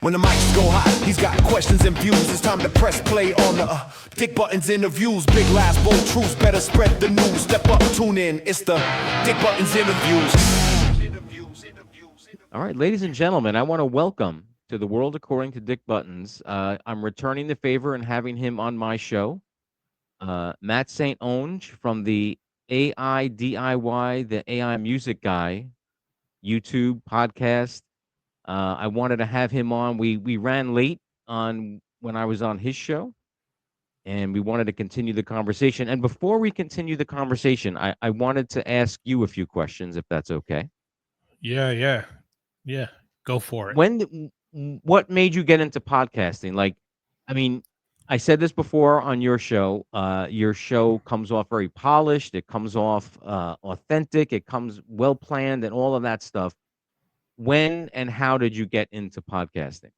When the mics go hot, he's got questions and views. It's time to press play on the Dick Buttons interviews. Big laughs, bold truths, better spread the news. Step up, tune in, it's the Dick Buttons interviews. All right, ladies and gentlemen, I want to welcome to the world according to Dick Buttons. I'm returning the favor and having him on my show. Matt St. Onge from the AIDIY, the AI Music Guy YouTube podcast. I wanted to have him on. We ran late on when I was on his show, and we wanted to continue the conversation. And before we continue the conversation, I wanted to ask you a few questions, if that's okay. Yeah. Go for it. What made you get into podcasting? Like, I mean, I said this before on your show. Your show comes off very polished. It comes off authentic. It comes well planned and all of that stuff. When and how did you get into podcasting?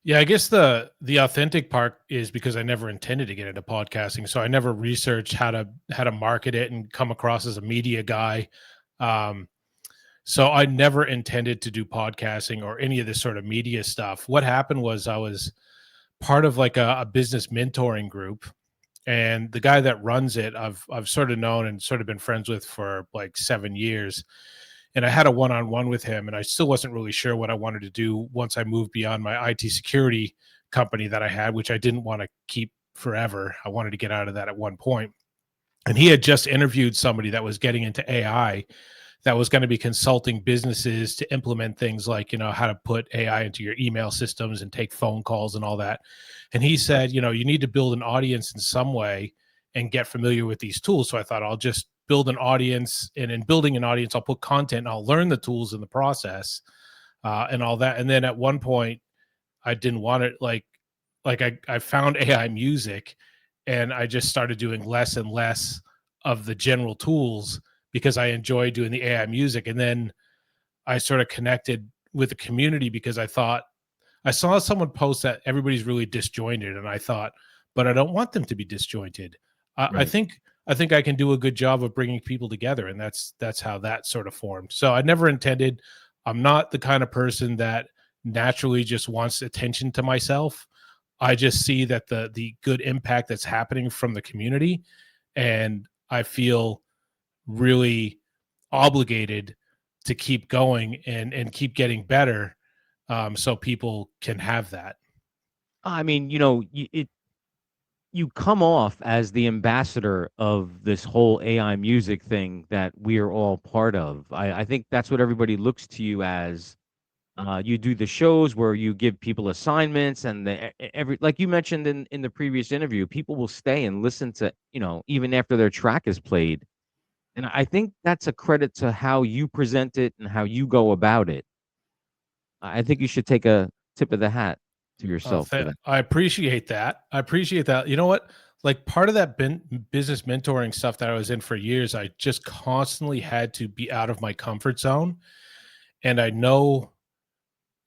Yeah, I guess the authentic part is because I never intended to get into podcasting, so I never researched how to market it and come across as a media guy. So I never intended to do podcasting or any of this sort of media stuff. What happened was I was part of like a business mentoring group, and the guy that runs it, I've sort of known and sort of been friends with for like 7 years. And I had a one-on-one with him, and I still wasn't really sure what I wanted to do once I moved beyond my IT security company that I had, which I didn't want to keep forever. I wanted to get out of that at one point. And he had just interviewed somebody that was getting into AI, that was going to be consulting businesses to implement things like, how to put AI into your email systems and take phone calls and all that. And he said, you need to build an audience in some way and get familiar with these tools. So I thought I'll just build an audience, and in building an audience, I'll put content and I'll learn the tools in the process and all that. And then at one point I didn't want it. I found AI music, and I just started doing less and less of the general tools because I enjoy doing the AI music. And then I sort of connected with the community because I thought I saw someone post that everybody's really disjointed. And I thought, but I don't want them to be disjointed. Right. I think I can do a good job of bringing people together. And that's how that sort of formed. So I never intended, I'm not the kind of person that naturally just wants attention to myself. I just see that the good impact that's happening from the community, and I feel really obligated to keep going and keep getting better, so people can have that. I mean, you come off as the ambassador of this whole AI music thing that we are all part of. I think that's what everybody looks to you as. You do the shows where you give people assignments, and like you mentioned in the previous interview, people will stay and listen to, even after their track is played. And I think that's a credit to how you present it and how you go about it. I think you should take a tip of the hat to yourself for that. I appreciate that. You know what? Like, part of that business mentoring stuff that I was in for years, I just constantly had to be out of my comfort zone. And I know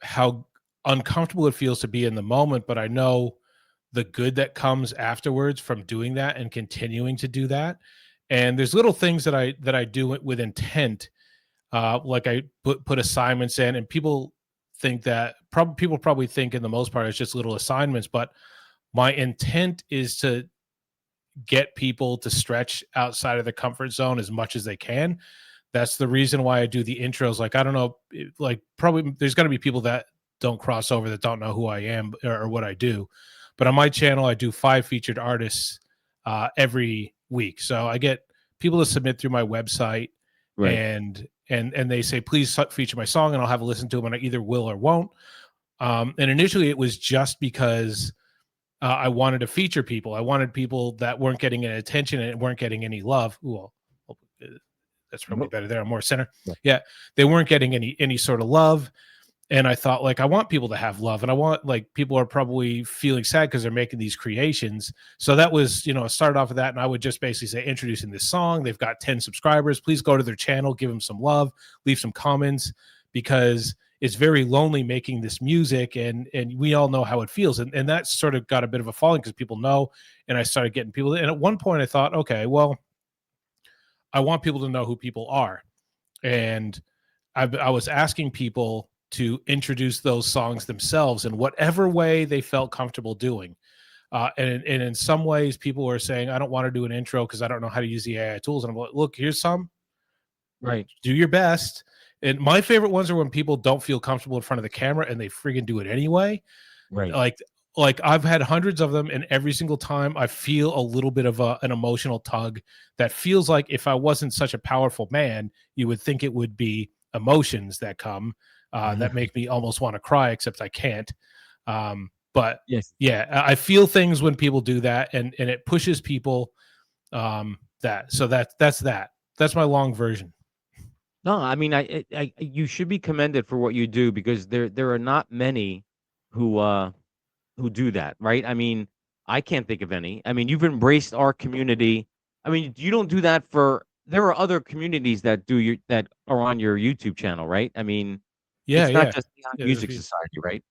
how uncomfortable it feels to be in the moment, but I know the good that comes afterwards from doing that and continuing to do that. And there's little things that I do with intent. Like I put assignments in, and people think that people probably think in the most part it's just little assignments, but my intent is to get people to stretch outside of the comfort zone as much as they can. That's the reason why I do the intros. Like, I don't know, like, probably there's going to be people that don't cross over, that don't know who I am or what I do. But on my channel, I do 5 featured artists every week. So I get people to submit through my website, Right. and they say, please feature my song, and I'll have a listen to them, and I either will or won't. And initially it was just because I wanted to feature people. I wanted people that weren't getting any attention and weren't getting any love. Ooh, that's probably better there. I'm more center. Yeah. They weren't getting any sort of love. And I thought, like, I want people to have love, and I want, like, people are probably feeling sad because they're making these creations. So that was, I started off with that, and I would just basically say, introducing this song. They've got 10 subscribers. Please go to their channel, give them some love, leave some comments, because it's very lonely making this music, and we all know how it feels. And that sort of got a bit of a following because people know, and I started getting people. And at one point I thought, okay, well, I want people to know who people are. And I was asking people to introduce those songs themselves in whatever way they felt comfortable doing. And in some ways, people were saying, I don't want to do an intro because I don't know how to use the AI tools. And I'm like, look, here's some. Right. Do your best. And my favorite ones are when people don't feel comfortable in front of the camera and they friggin' do it anyway. Right. Like I've had hundreds of them, and every single time I feel a little bit of an emotional tug that feels like if I wasn't such a powerful man, you would think it would be emotions that come that make me almost want to cry, except I can't. But Yes. yeah, I feel things when people do that, and it pushes people. That's my long version. No, I mean, you should be commended for what you do, because there are not many who do that, right? I mean, I can't think of any. I mean, you've embraced our community. I mean, you don't do that for. There are other communities that that are on your YouTube channel, right? I mean, Yeah, it's not yeah. just the Yeah, there's a Music few. Society, right?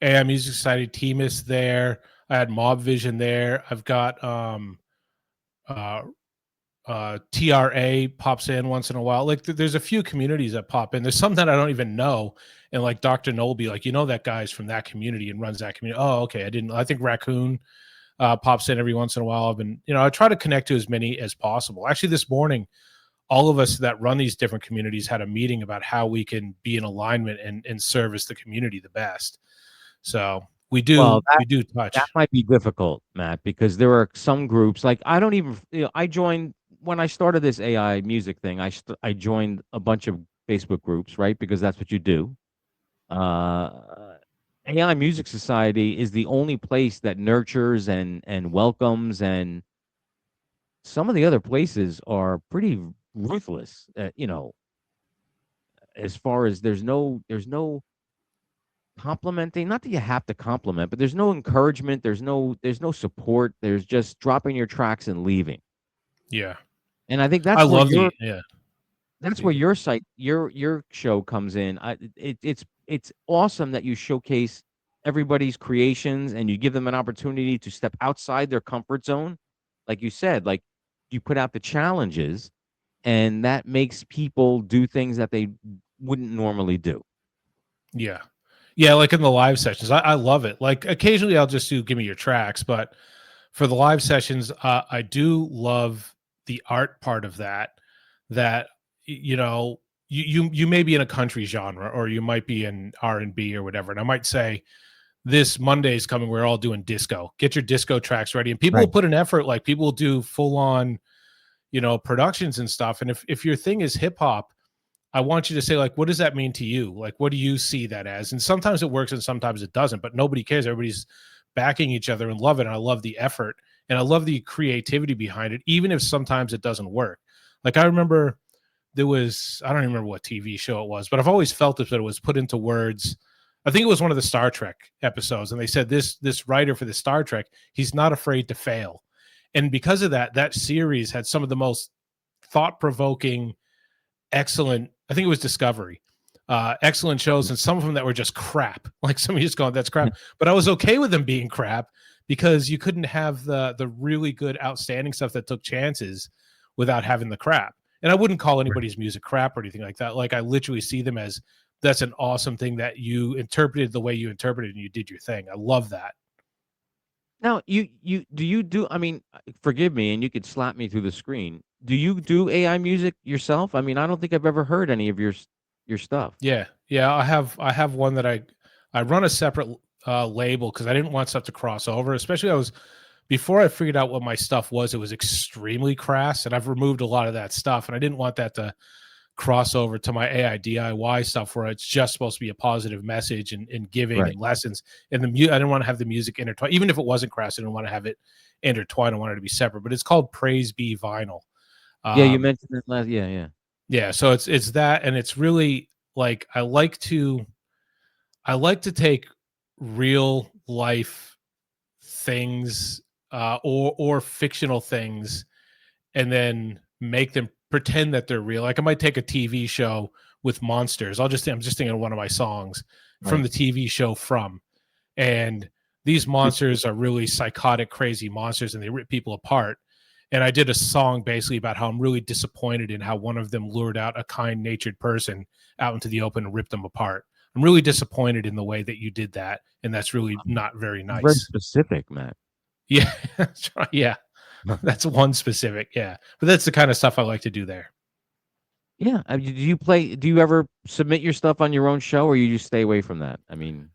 AI Music Society, Team is there. I had Mob Vision there. I've got uh TRA pops in once in a while. Like there's a few communities that pop in. There's some that I don't even know. And like Dr. Noel be like, that guy's from that community and runs that community. Oh, okay. I think Raccoon pops in every once in a while. I've been, I try to connect to as many as possible. Actually, this morning, all of us that run these different communities had a meeting about how we can be in alignment and service the community the best. So we Well, do that touch. might be difficult, Matt, because there are some groups, like, I don't even, I joined when I started this AI music thing. I joined a bunch of Facebook groups, right? Because that's what you do. Uh, AI Music Society is the only place that nurtures and welcomes, and some of the other places are pretty ruthless. As far as there's no complimenting. Not that you have to compliment, but there's no encouragement. There's no support. There's just dropping your tracks and leaving. Yeah. And I think I love yeah. that's where your site, your show comes in. It's awesome that you showcase everybody's creations and you give them an opportunity to step outside their comfort zone. Like you said, like, you put out the challenges, and that makes people do things that they wouldn't normally do. Yeah. Yeah, like in the live sessions. I love it. Like occasionally I'll just do give me your tracks, but for the live sessions, I do love the art part of that. That you may be in a country genre, or you might be in R&B or whatever, and I might say this Monday is coming. We're all doing disco. Get your disco tracks ready, and people will Right. put an effort. Like people will do full on, productions and stuff. And if your thing is hip hop, I want you to say, like, what does that mean to you? Like, what do you see that as? And sometimes it works and sometimes it doesn't, but nobody cares. Everybody's backing each other and love it. And I love the effort and I love the creativity behind it, even if sometimes it doesn't work. Like, I remember I don't even remember what TV show it was, but I've always felt that it was put into words. I think it was one of the Star Trek episodes. And they said this writer for the Star Trek, he's not afraid to fail. And because of that, that series had some of the most thought provoking, excellent, I think it was Discovery, excellent shows, and some of them that were just crap. Like some of you just going, that's crap. But I was okay with them being crap because you couldn't have the really good, outstanding stuff that took chances without having the crap. And I wouldn't call anybody's music crap or anything like that. Like I literally see them as that's an awesome thing that you interpreted the way you interpreted and you did your thing. I love that. Now, do, I mean, forgive me, and you could slap me through the screen. Do you do AI music yourself? I mean, I don't think I've ever heard any of your stuff. Yeah. Yeah. I have one that I run a separate label because I didn't want stuff to cross over, especially before I figured out what my stuff was, it was extremely crass, and I've removed a lot of that stuff, and I didn't want that to cross over to my AIDIY stuff where it's just supposed to be a positive message and giving Right. and lessons. And I didn't want to have the music intertwined, even if it wasn't crass. I didn't want to have it intertwined. I wanted it to be separate. But it's called Praise Be Vinyl. Yeah, you Um, mentioned it last. Yeah, yeah. yeah, so it's that, and it's really like I like to take real life things or fictional things and then make them pretend that they're real. Like I might take a TV show with monsters. I'm just thinking of one of my songs from Right. the TV show and these monsters are really psychotic, crazy monsters, and they rip people apart. And I did a song basically about how I'm really disappointed in how one of them lured out a kind-natured person out into the open and ripped them apart. I'm really disappointed in the way that you did that, and that's really not very It's very nice. specific, Matt. Yeah, that's right. Yeah, that's one specific. Yeah, but that's the kind of stuff I like to do there. Yeah. Do you play? Do you ever submit your stuff on your own show, or you just stay away from that? I mean,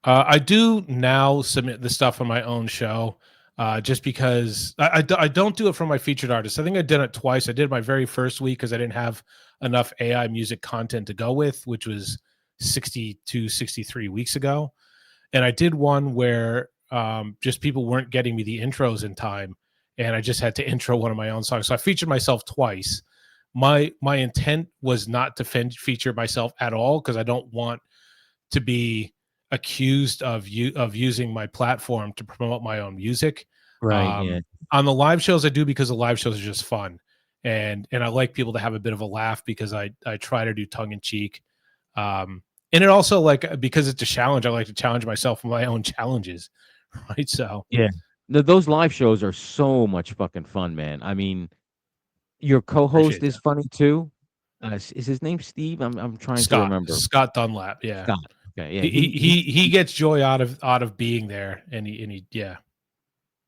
I do now submit the stuff on my own show, just because I don't do it for my featured artists. I think I did it twice. I did my very first week because I didn't have enough AI music content to go with, which was 62, 63 weeks ago. And I did one where just people weren't getting me the intros in time, and I just had to intro one of my own songs. So I featured myself twice. My intent was not to feature myself at all because I don't want to be accused of using my platform to promote my own music. right? Yeah. On the live shows, I do because the live shows are just fun, and I like people to have a bit of a laugh because I try to do tongue in cheek. And it also, like, because it's a challenge, I like to challenge myself with my own challenges, right? So Yeah. Those live shows are so much fucking fun, man. I mean, your co-host appreciate is that. funny too. Is his name Steve? I'm trying to remember. Scott Dunlap, yeah. Scott. Okay. Yeah. He gets joy out of being there, and he yeah.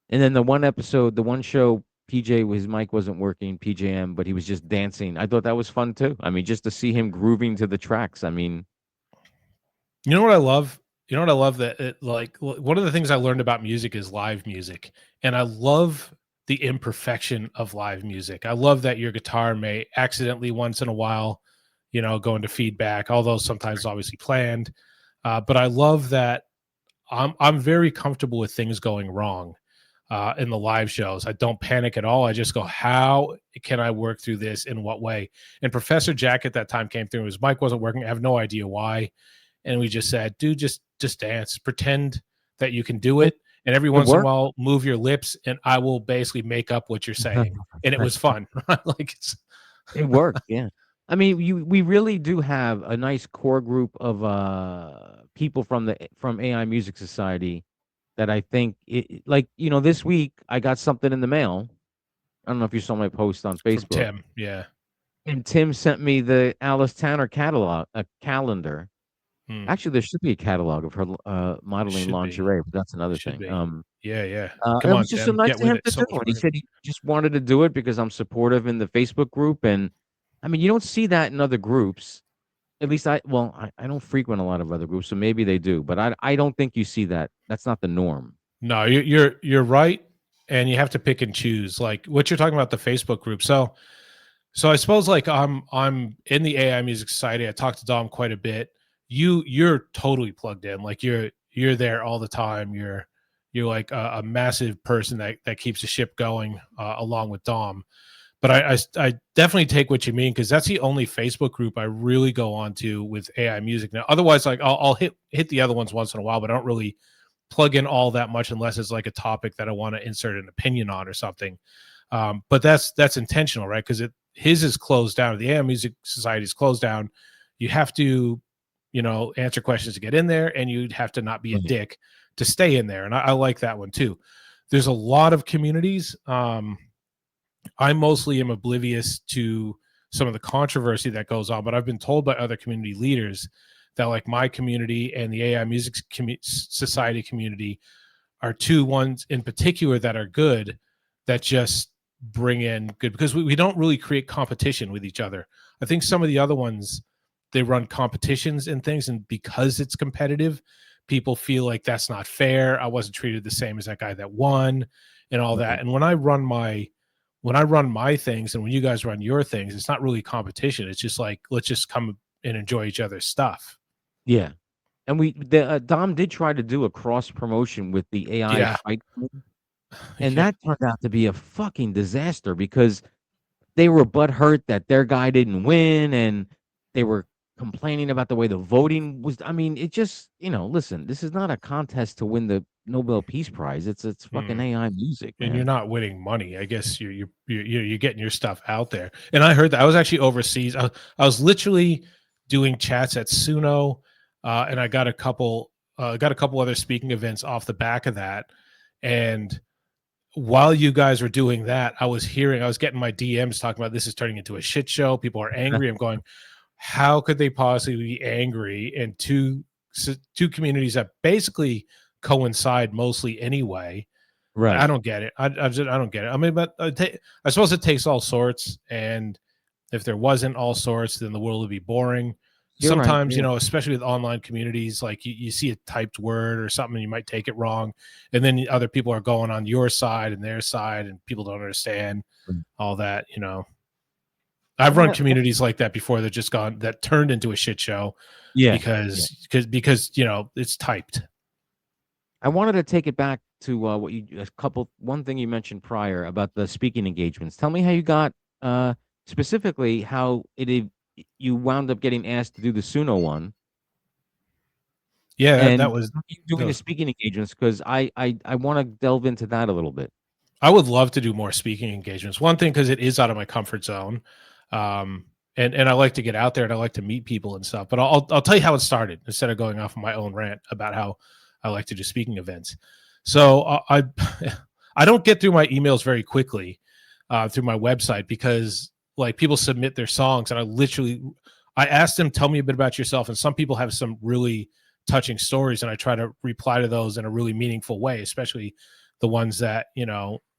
And then the one episode, the one show, PJ, his mic wasn't working, PJM, but he was just dancing. I thought that was fun too. I mean, just to see him grooving to the tracks. I mean, You know what I love? You know what I love that like one of the things I learned about music is live music, and I love the imperfection of live music. I love that your guitar may accidentally once in a while, go into feedback, although sometimes obviously planned. But I love that I'm very comfortable with things going wrong in the live shows. I don't panic at all. I just go, how can I work through this? In what way? And Professor Jack at that time came through. His mic wasn't working. I have no idea why. And we just said, dude, just dance, pretend that you can do it, it, and every it once in a worked. while move your lips, and I will basically make up what you're saying. And it was fun. Like It worked. Yeah. I mean, we really do have a nice core group of people from AI Music Society that I think like, this week I got something in the mail. I don't know if you saw my post on from Facebook. Tim. Yeah. And Tim sent me the Alice Tanner catalog, a calendar. Hmm. Actually, there should be a catalog of her modeling Should be. lingerie, but that's another Should thing. be. Yeah, yeah. And Come it on, was just so Tim. nice Get of with him it. to So do much it. He marketing. said he just wanted to do it because I'm supportive in the Facebook group, and I mean, you don't see that in other groups. At least I don't frequent a lot of other groups, so maybe they do, but I don't think you see that. That's not the norm. No, you're right, and you have to pick and choose. Like what you're talking about, the Facebook group. So I suppose, like, I'm in the AI Music Society. I talk to Dom quite a bit. You're totally plugged in. Like you're there all the time. You're like a massive person that keeps the ship going along with Dom. But I definitely take what you mean, because that's the only Facebook group I really go on to with AI music now. Otherwise, like I'll hit the other ones once in a while, but I don't really plug in all that much unless it's like a topic that I want to insert an opinion on or something. But that's intentional, right? Because his is closed down. The AI Music Society is closed down. You have to, answer questions to get in there, and you'd have to not be a Right. dick to stay in there. And I like that one too. There's a lot of communities. I mostly am oblivious to some of the controversy that goes on, but I've been told by other community leaders that, like, my community and the AI Music Society community are two ones in particular that are good, that just bring in good, because we don't really create competition with each other. I think some of the other ones, they run competitions and things, and because it's competitive, people feel like that's not fair. I wasn't treated the same as that guy that won, and all that. Right. And when I run my things and when you guys run your things, it's not really competition. It's just like, let's just come and enjoy each other's stuff. Yeah. And Dom did try to do a cross promotion with the AI Yeah. fight club, and Yeah. that turned out to be a fucking disaster because they were butthurt that their guy didn't win, and they were complaining about the way the voting was. I mean, it just, listen, this is not a contest to win the Nobel Peace Prize. It's fucking Hmm. AI music, And you're man. not winning money. I guess you're getting your stuff out there. And I heard that I was actually overseas. I was literally doing chats at Suno, and I got a couple other speaking events off the back of that. And while you guys were doing that, I was getting my DMs talking about, this is turning into a shit show. People are angry. I'm going, how could they possibly be angry in two communities that basically coincide mostly anyway? I Right. don't get it. I don't get it. I mean, but I suppose it takes all sorts, and if there wasn't all sorts, then the world would be boring. You're right. Sometimes, Yeah. especially with online communities, like you see a typed word or something, and you might take it wrong, and then other people are going on your side and their side, and people don't understand Mm. all that. I've run Well, communities like that before that turned into a shit show yeah. Yeah. because it's typed. I wanted to take it back to one thing you mentioned prior about the speaking engagements. Tell me how you got specifically how you wound up getting asked to do the Suno one, Yeah, and how you that doing the was speaking engagements, because I want to delve into that a little bit. I would love to do more speaking engagements. One thing, because it is out of my comfort zone, um, and I like to get out there and I like to meet people and stuff. But I'll tell you how it started instead of going off on my own rant about how I like to do speaking events. So I I don't get through my emails very quickly through my website because like people submit their songs and I asked them, tell me a bit about yourself, and some people have some really touching stories and I try to reply to those in a really meaningful way, especially the ones that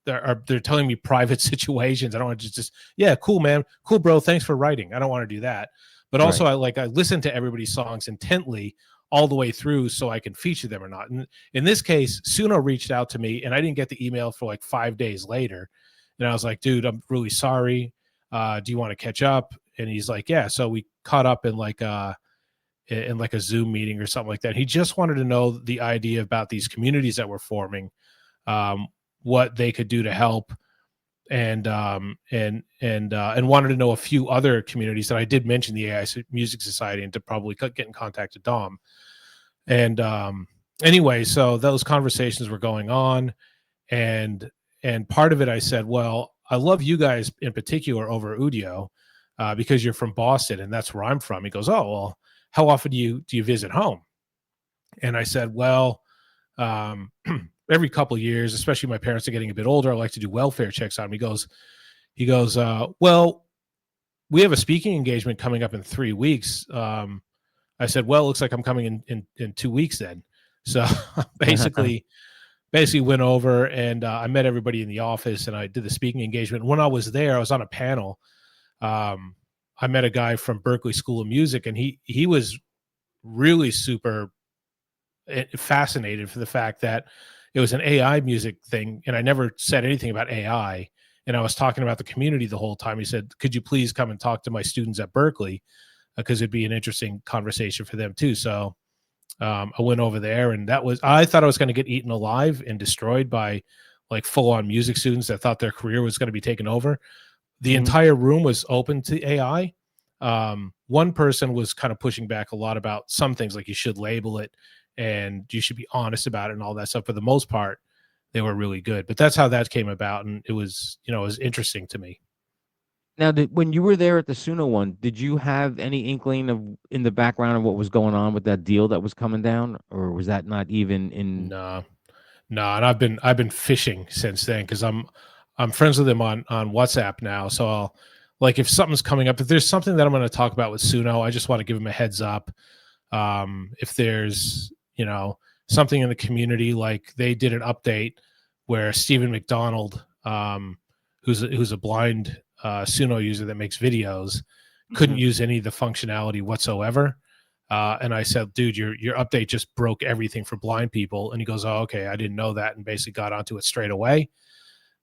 they're telling me private situations. I don't want to just yeah, cool, man, cool, bro, thanks for writing. I don't want to do that. But also Right. I listen to everybody's songs intently all the way through so I can feature them or not. And in this case, Suno reached out to me and I didn't get the email for like 5 days later. And I was like, dude, I'm really sorry. Do you want to catch up? And he's like, yeah. So we caught up in like a Zoom meeting or something like that. He just wanted to know the idea about these communities that we're forming, um, what they could do to help, and wanted to know a few other communities that I did mention, the AI Music Society, and to probably get in contact with Dom. And anyway, so those conversations were going on, and part of it I said, well, I love you guys in particular over Udio because you're from Boston and that's where I'm from. He goes, oh well, how often do you visit home? And I said, well, um, every couple of years, especially my parents are getting a bit older, I like to do welfare checks on them. He goes, well, we have a speaking engagement coming up in 3 weeks. I said, well, it looks like I'm coming in 2 weeks then. So basically went over and I met everybody in the office and I did the speaking engagement. When I was there, I was on a panel. I met a guy from Berkeley School of Music, and he was really super fascinated for the fact that it was an AI music thing, and I never said anything about AI. And I was talking about the community the whole time. He said, "Could you please come and talk to my students at Berkeley, because it'd be an interesting conversation for them too." So I went over there, and I thought I was going to get eaten alive and destroyed by like full on music students that thought their career was going to be taken over. The Mhm. entire room was open to AI. One person was kind of pushing back a lot about some things, like you should label it and you should be honest about it and all that stuff. For the most part, they were really good. But that's how that came about, and it was interesting to me. Now, when you were there at the Suno one, did you have any inkling of in the background of what was going on with that deal that was coming down, or was that not even in? No, no, and I've been fishing since then because I'm friends with him on WhatsApp now. So I'll like if something's coming up, if there's something that I'm going to talk about with Suno, I just want to give him a heads up. If there's something in the community, like they did an update where Stephen McDonald, who's a blind Suno user that makes videos, couldn't Mhm. use any of the functionality whatsoever. And I said, dude, your update just broke everything for blind people. And he goes, oh, okay, I didn't know that, and basically got onto it straight away.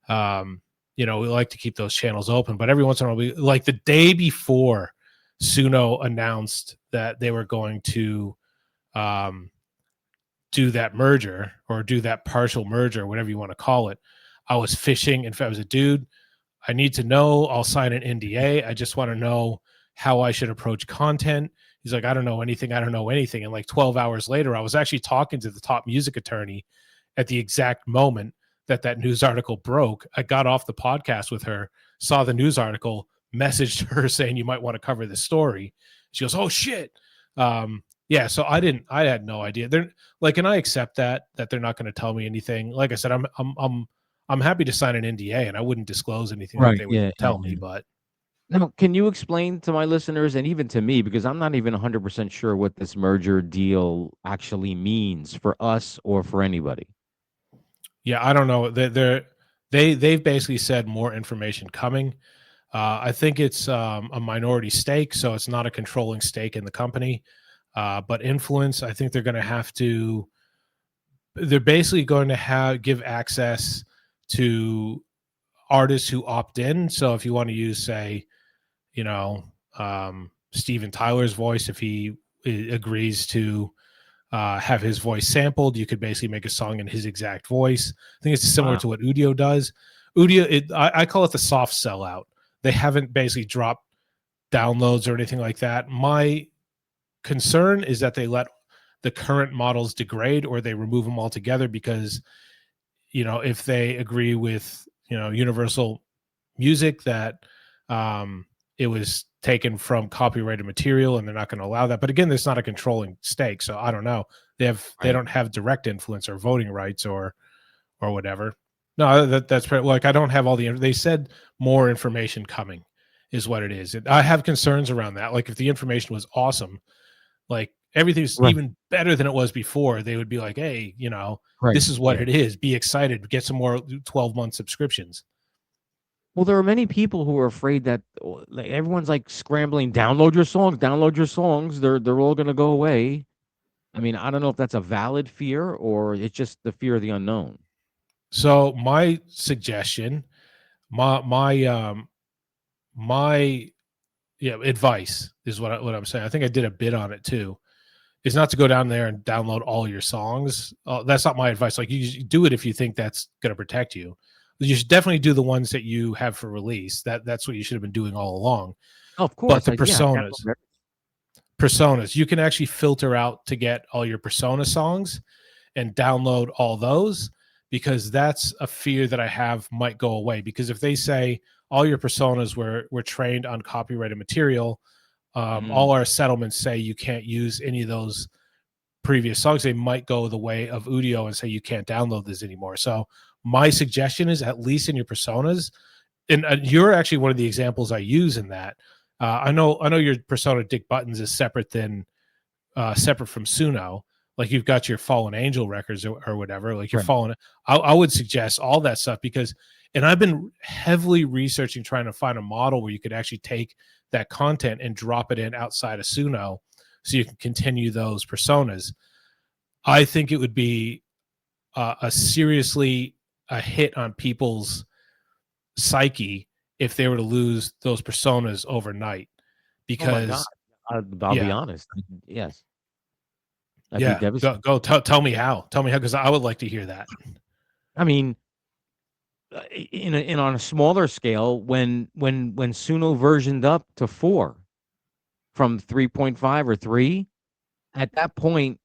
We like to keep those channels open, but every once in a while, like the day before Suno announced that they were going to um, do that merger or do that partial merger, whatever you want to call it, I was fishing. In fact, I was a dude, I need to know. I'll sign an NDA. I just want to know how I should approach content. He's like, I don't know anything. I don't know anything. And like 12 hours later, I was actually talking to the top music attorney at the exact moment that news article broke. I got off the podcast with her, saw the news article, messaged her saying, you might want to cover this story. She goes, oh shit. Yeah. So I had no idea. They're like, and I accept that they're not going to tell me anything. Like I said, I'm happy to sign an NDA, and I wouldn't disclose anything that Right. they would Yeah. Yeah. tell me, Yeah. but Now, can you explain to my listeners and even to me, because I'm not even 100% sure what this merger deal actually means for us or for anybody? Yeah, I don't know. They've basically said more information coming. I think it's a minority stake, so it's not a controlling stake in the company. But influence, I think they're going to have to. They're basically going to have give access to artists who opt in. So if you want to use, say, you know, Steven Tyler's voice, if he agrees to have his voice sampled, you could basically make a song in his exact voice. I think it's similar Wow. to what Udio does. Udio, I call it the soft sellout. They haven't basically dropped downloads or anything like that. My concern is that they let the current models degrade or they remove them altogether because, if they agree with, Universal Music that it was taken from copyrighted material and they're not going to allow that. But again, there's not a controlling stake. So I don't know. They Right. don't have direct influence or voting rights or whatever. No, that's like I don't have all the. They said more information coming, is what it is. I have concerns around that. Like if the information was awesome, like everything's Right. even better than it was before, they would be like, hey, Right. this is what Yeah. it is. Be excited. Get some more 12-month subscriptions. Well, there are many people who are afraid that like everyone's like scrambling, download your songs, download your songs. They're all gonna go away. I mean, I don't know if that's a valid fear or it's just the fear of the unknown. So my suggestion, my my advice is what I'm saying. I think I did a bit on it too. Is not to go down there and download all your songs. That's not my advice. Like you do it if you think that's going to protect you. You should definitely do the ones that you have for release. That's what you should have been doing all along. Oh, of But course. the Yeah, I personas, download you can actually filter out to get all your persona songs and download all those, because that's a fear that I have might go away. Because if they say all your personas were trained on copyrighted material, mm, all our settlements say you can't use any of those previous songs, they might go the way of Udio and say you can't download this anymore. So my suggestion is, at least in your personas, and you're actually one of the examples I use in that. I know your persona Dick Buttons is separate from Suno. Like you've got your Fallen Angel records or whatever. Like your right. Fallen, I would suggest all that stuff because, and I've been heavily researching trying to find a model where you could actually take that content and drop it in outside of Suno, so you can continue those personas. I think it would be a hit on people's psyche if they were to lose those personas overnight. Oh my God. Because I'll be yeah, honest. Yes. I'd be yeah, devastated. tell me how. Tell me how, because I would like to hear that. I mean, in on a smaller scale, when Suno versioned up to 4 from 3.5 or 3, at that point,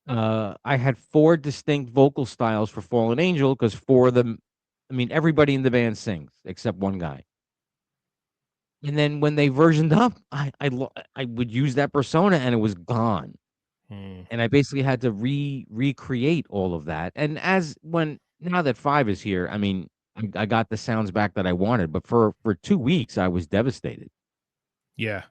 I had 4 distinct vocal styles for Fallen Angel because 4 of them, I mean, everybody in the band sings except one guy. And then when they versioned up, I would use that persona and it was gone. Hmm. And I basically had to recreate all of that. And now that 5 is here, I mean, I got the sounds back that I wanted, but for 2 weeks I was devastated. Yeah.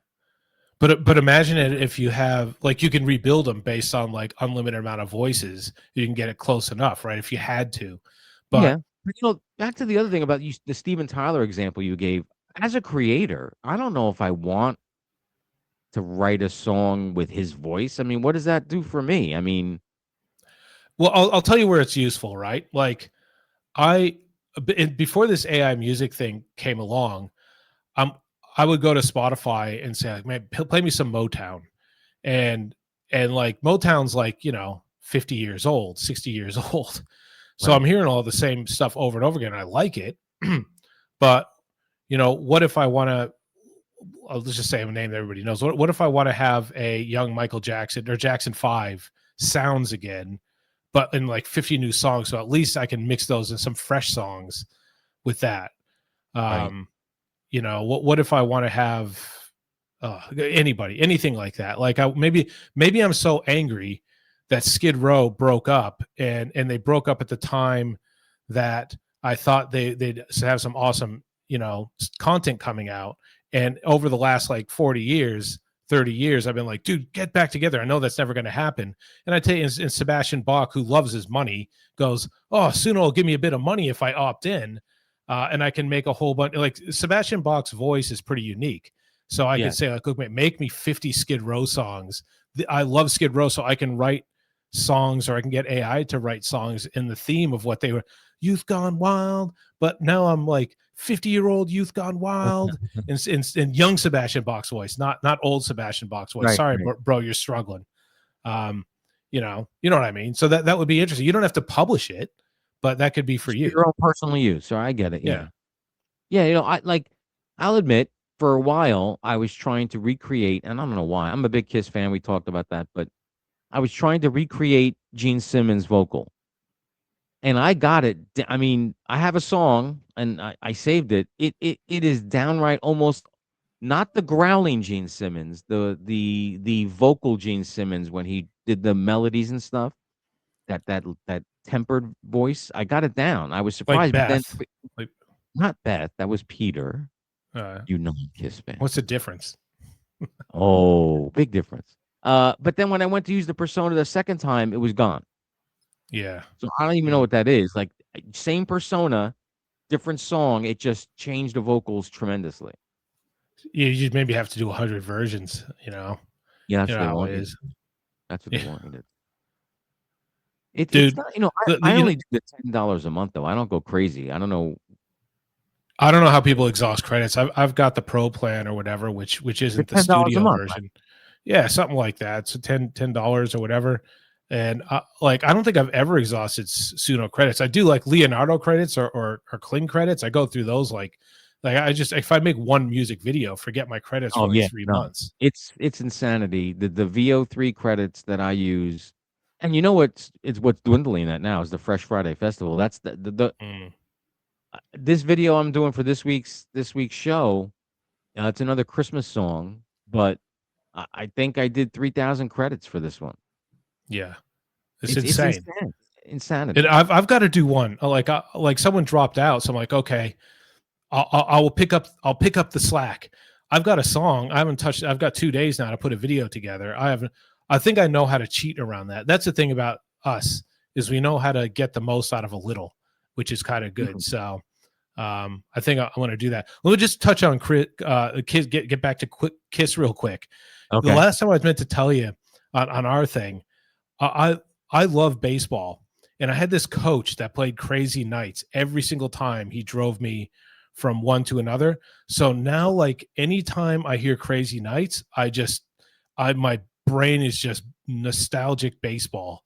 But imagine it if you have, like, you can rebuild them based on like unlimited amount of voices. You can get it close enough, right? If you had to. Yeah. But But, back to the other thing about the Steven Tyler example you gave. As a creator, I don't know if I want to write a song with his voice. I mean, what does that do for me? I mean, well, I'll tell you where it's useful, right? Like I before this AI music thing came along, um, I would go to Spotify and say, like, man, play me some Motown. And like Motown's like, 50 years old, 60 years old. So I'm right. hearing all the same stuff over and over again. I like it. But, what if I want to, let's just say a name that everybody knows. What if I want to have a young Michael Jackson or Jackson 5 sounds again, but in like 50 new songs? So at least I can mix those in some fresh songs with that. Right. Um, what if I want to have anything like that? Like maybe I'm so angry that Skid Row broke up, and they broke up at the time that I thought they'd have some awesome content coming out, And over the last like 40 years, 30 years, I've been like, dude, get back together. I know that's never going to happen. And I tell you, and Sebastian Bach, who loves his money, goes, oh, Suno will give me a bit of money if I opt in. And I can make a whole bunch. Like Sebastian Bach's voice is pretty unique. So I could say, like, look, make me 50 Skid Row songs. I love Skid Row, so I can write songs, or I can get AI to write songs in the theme of what they were. Youth Gone Wild. But now I'm like 50-year-old Youth Gone Wild in young Sebastian Bach's voice, not old Sebastian Bach's voice. Right, Sorry, right. bro, you're struggling. You know what I mean? So that would be interesting. You don't have to publish it, but that could be for you. Your own personal use. So I get it. Yeah. Yeah. You know, I'll admit, for a while, I was trying to recreate, and I don't know why. I'm a big Kiss fan. We talked about that, but I was trying to recreate Gene Simmons' vocal. And I got it. I mean, I have a song and I saved it. It is downright almost not the growling Gene Simmons, the vocal Gene Simmons when he did the melodies and stuff. That tempered voice. I got it down. I was Like surprised, but then Beth. Like, not Beth. That was Peter. uh, You know, Kiss fan. what's the difference? Oh, big difference. But then when I went to use the persona the second time, it was gone. Yeah. So I don't even know what that is. Like same persona, different song. It just changed the vocals tremendously. You maybe have to do 100 versions, you know. Yeah, that's You what know they how want it you. is. That's what Yeah. they want you to. It's Dude, not, you know, I only do the $10 a month though. I don't go crazy. I don't know. I don't know how people exhaust credits. I've got the pro plan or whatever, which isn't the $10 a studio month, version. Yeah, something like that. So $10 or whatever. And like I don't think I've ever exhausted Suno credits. I do like Leonardo credits or Kling credits. I go through those like I just, if I make one music video, forget my credits for Oh like yeah, 3 no, months. it's insanity. The VO3 credits that I use, and you know what's dwindling at now is the Fresh Friday Festival. That's the Mm. this video I'm doing for this week's show. It's another Christmas song, but I think I did 3,000 credits for this one. Yeah, it's It's insane. insanity. And I've got to do one. Like someone dropped out, so I'm like, okay, I will pick up. I'll pick up the slack. I've got a song. I haven't touched. I've got 2 days now to put a video together. I think I know how to cheat around that. That's the thing about us, is we know how to get the most out of a little, which is kind of good. Mhm. So I think I want to do that. Let me just touch on Kiss. Get back to Kiss real quick. The Okay. last time I was meant to tell you on our thing, I love baseball, and I had this coach that played crazy nights every single time he drove me from one to another. So now, like anytime I hear Crazy Nights, my brain is just nostalgic baseball.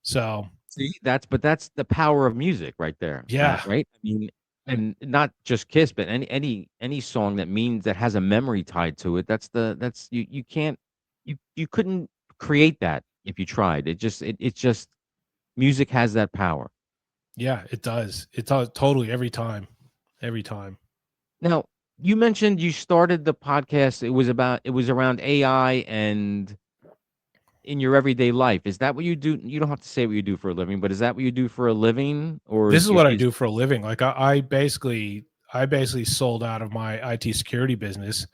So See, that's the power of music right there. yeah, Matt, right? I mean, and not just Kiss, but any song that has a memory tied to it. That's you can't you couldn't create that if you tried. It's just music has that power. yeah, it does. It does totally every time, every time. Now, you mentioned you started the podcast. It was around AI and in your everyday life. Is that what you do? You don't have to say what you do for a living, but is that what you do for a living, or This is is what I do for a living. Like I basically sold out of my IT security business,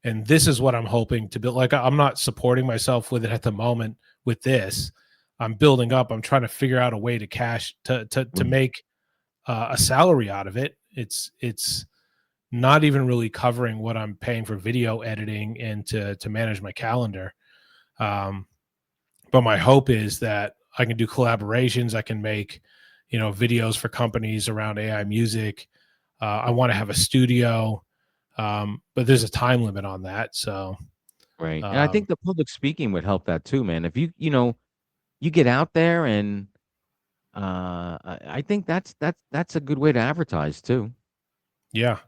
and this is what I'm hoping to build. Like I'm not supporting myself with it at the moment with this. I'm building up. I'm trying to figure out a way to cash to make a salary out of it. It's not even really covering what I'm paying for video editing and to manage my calendar. But my hope is that I can do collaborations. I can make, videos for companies around AI music. I want to have a studio, but there's a time limit on that. So, right? And I think the public speaking would help that too, man. If you get out there and I think that's a good way to advertise too. yeah,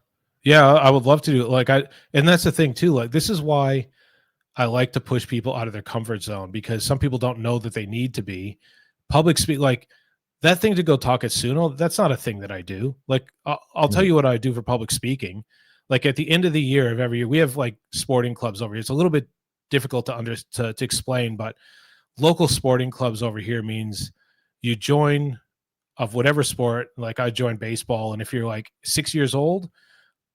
I would love to do it. And that's the thing too. Like, this is why I like to push people out of their comfort zone, because some people don't know that they need to be public speak. Like that thing to go talk at Suno, that's not a thing that I do. Like I'll tell you what I do for public speaking. Like at the end of the year of every year, we have like sporting clubs over here. It's a little bit difficult to explain, but local sporting clubs over here means you join of whatever sport. Like I joined baseball, and if you're like 6 years old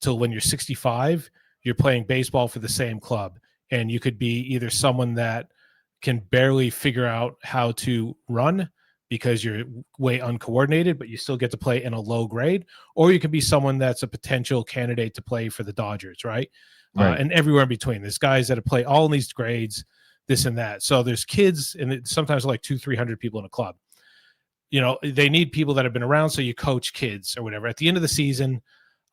till when you're 65, you're playing baseball for the same club, and you could be either someone that can barely figure out how to run because you're way uncoordinated, but you still get to play in a low grade, or you could be someone that's a potential candidate to play for the Dodgers, right? Right. And everywhere in between. There's guys that play all in these grades, this and that. So there's kids, and sometimes like 200-300 people in a club. You know, they need people that have been around, so you coach kids or whatever. At the end of the season,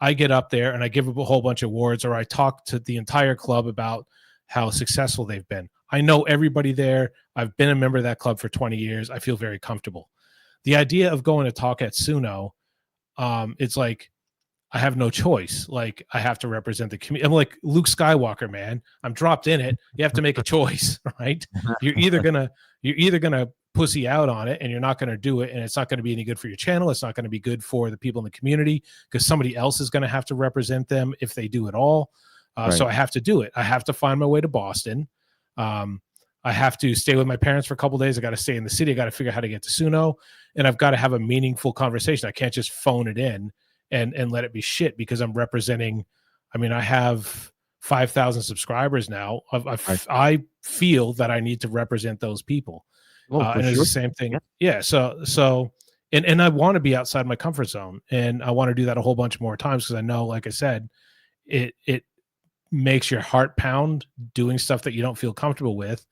I get up there and I give a whole bunch of awards, or I talk to the entire club about how successful they've been. I know everybody there. I've been a member of that club for 20 years. I feel very comfortable. The idea of going to talk at Suno, it's like I have no choice. Like, I have to represent the community. I'm like Luke Skywalker, man. I'm dropped in it. You have to make a choice, right? You're either gonna pussy out on it, and you're not gonna do it, and it's not gonna be any good for your channel. It's not gonna be good for the people in the community, because somebody else is gonna have to represent them if they do it all. So I have to do it. I have to find my way to Boston. I have to stay with my parents for a couple of days. I got to stay in the city. I got to figure out how to get to Suno, and I've got to have a meaningful conversation. I can't just phone it in and let it be shit, because I'm representing. I mean, I have 5,000 subscribers now. I feel that I need to represent those people. And it's the same thing. Yeah. So, and I want to be outside my comfort zone, and I want to do that a whole bunch more times, because I know, like I said, it makes your heart pound doing stuff that you don't feel comfortable with,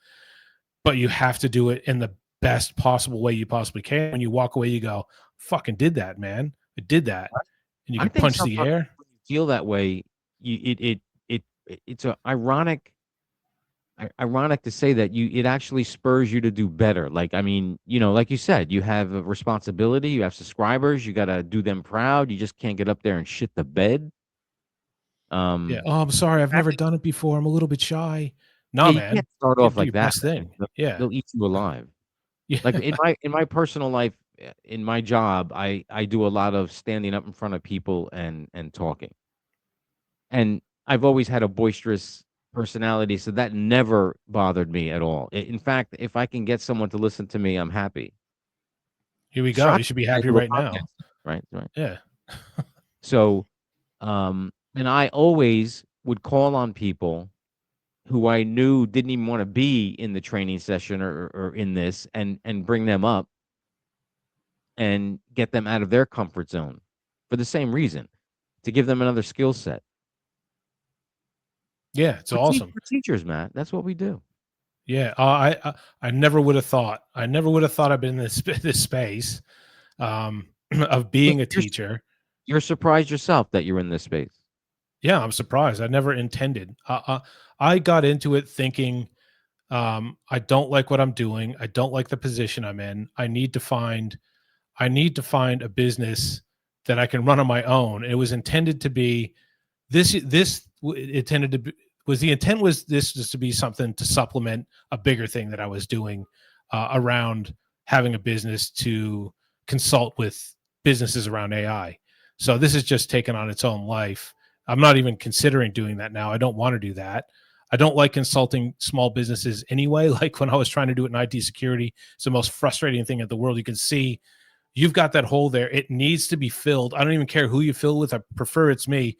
but you have to do it in the best possible way you possibly can. When you walk away, you go, fucking did that, man. I did that. And you can punch the air. When you feel that way, it's a ironic to say that it actually spurs you to do better. Like, I mean, you know, like you said, you have a responsibility, you have subscribers, you got to do them proud. You just can't get up there and shit the bed. Yeah. Oh, I'm sorry, I've never done it before. I'm a little bit shy. No, you man. can't start off like that. Best thing. Yeah. They'll eat you alive. Yeah. Like in my personal life, in my job, I do a lot of standing up in front of people and talking. And I've always had a boisterous personality, so that never bothered me at all. In fact, if I can get someone to listen to me, I'm happy. Here we go. You should be happy right now. Right. Yeah. So, and I always would call on people who I knew didn't even want to be in the training session or in this, and bring them up and get them out of their comfort zone for the same reason, to give them another skill set. Yeah, it's awesome. We're teachers, Matt. That's what we do. Yeah, I never would have thought. I never would have thought I'd been in this space of being a teacher. You're surprised yourself that you're in this space. Yeah, I'm surprised. I never intended. I got into it thinking, I don't like what I'm doing. I don't like the position I'm in. I need to find a business that I can run on my own. It was intended to be this. The intent was this just to be something to supplement a bigger thing that I was doing around having a business to consult with businesses around AI. So this is just taken on its own life. I'm not even considering doing that now. I don't want to do that. I don't like consulting small businesses anyway. Like when I was trying to do it in IT security, it's the most frustrating thing in the world. You can see you've got that hole there. It needs to be filled. I don't even care who you fill with. I prefer it's me.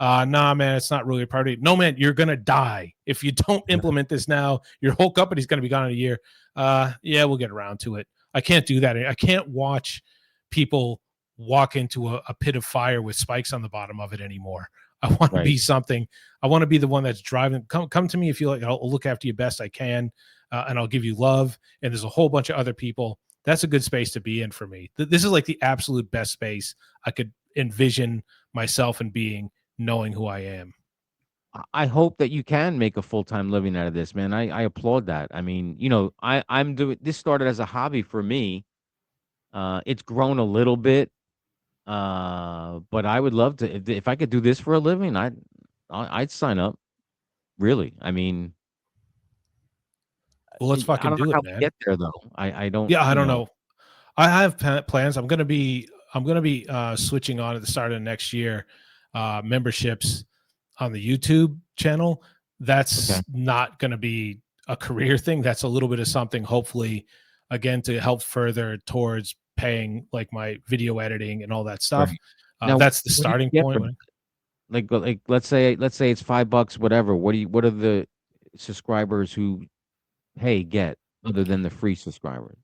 Nah, man, it's not really a priority. No, man, you're going to die. If you don't implement this now, your whole company's going to be gone in a year. Yeah, we'll get around to it. I can't do that. I can't watch people walk into a pit of fire with spikes on the bottom of it anymore. I want to be something. I want to be the one that's driving. Come to me if you like. I'll look after you best I can, and I'll give you love. And there's a whole bunch of other people. That's a good space to be in for me. This is like the absolute best space I could envision myself in being, knowing who I am. I hope that you can make a full-time living out of this, man. I applaud that. I mean, you know, I'm doing this. Started as a hobby for me. It's grown a little bit, but I would love to. If I could do this for a living, I'd sign up. Really, I mean, well, let's fucking do it, man. Get there though. I don't. Yeah, I don't know. I have plans. I'm gonna be switching on at the start of next year. Memberships on the YouTube channel. That's not going to be a career thing. That's a little bit of something, hopefully, again, to help further towards paying like my video editing and all that stuff. Now, that's the starting point. Like let's say it's $5, whatever. What are the subscribers who get other than the free subscribers?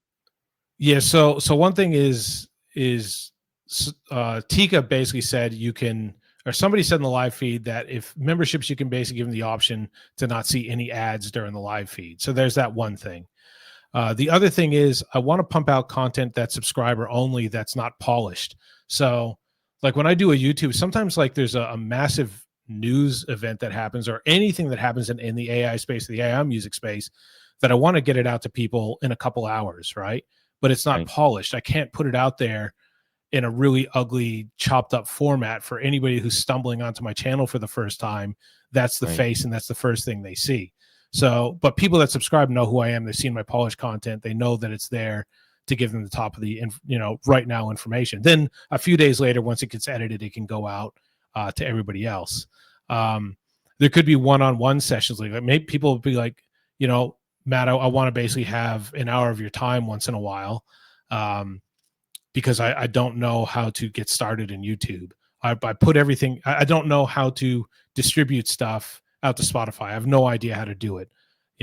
Yeah. So one thing is Tika basically said you can, or somebody said in the live feed that if memberships, you can basically give them the option to not see any ads during the live feed. So there's that one thing. The other thing is I want to pump out content that's subscriber only, that's not polished. So like when I do a YouTube, sometimes like there's a massive news event that happens or anything that happens in the AI space, the AI music space, that I want to get it out to people in a couple hours, right? But it's not Right, polished. I can't put it out there in a really ugly, chopped up format for anybody who's stumbling onto my channel for the first time. That's the right, face, and that's the first thing they see. So, but people that subscribe know who I am. They've seen my polished content. They know that it's there to give them the top of the, right now information. Then a few days later, once it gets edited, it can go out to everybody else. There could be one-on-one sessions like that. Maybe people would be like, Matt, I want to basically have an hour of your time once in a while. Because I don't know how to get started in YouTube. I put everything, I don't know how to distribute stuff out to Spotify. I have no idea how to do it.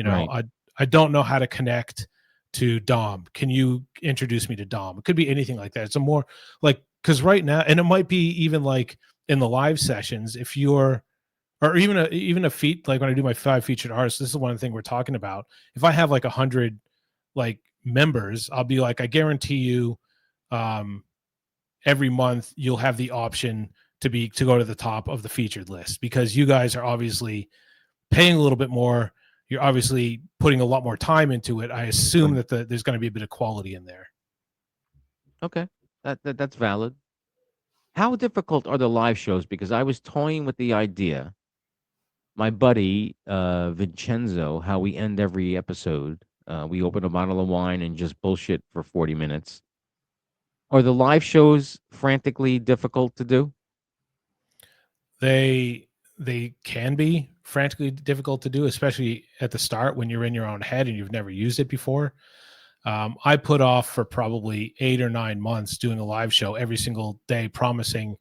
right. I don't know how to connect to Dom. Can you introduce me to Dom? It could be anything like that. It's a more like, because right now, and it might be even like in the live sessions, if you're, or even a feat, like when I do my 5 featured artists, this is one of the things we're talking about. If I have like 100 like members, I'll be like, I guarantee you, um, every month you'll have the option to go to the top of the featured list, because you guys are obviously paying a little bit more. You're obviously putting a lot more time into it. I assume Right. that there's going to be a bit of quality in there. Okay. That's valid. How difficult are the live shows? Because I was toying with the idea, my buddy Vincenzo, how we end every episode. We open a bottle of wine and just bullshit for 40 minutes. Are the live shows frantically difficult to do? They can be frantically difficult to do, especially at the start when you're in your own head and you've never used it before. I put off for probably 8 or 9 months doing a live show every single day, promising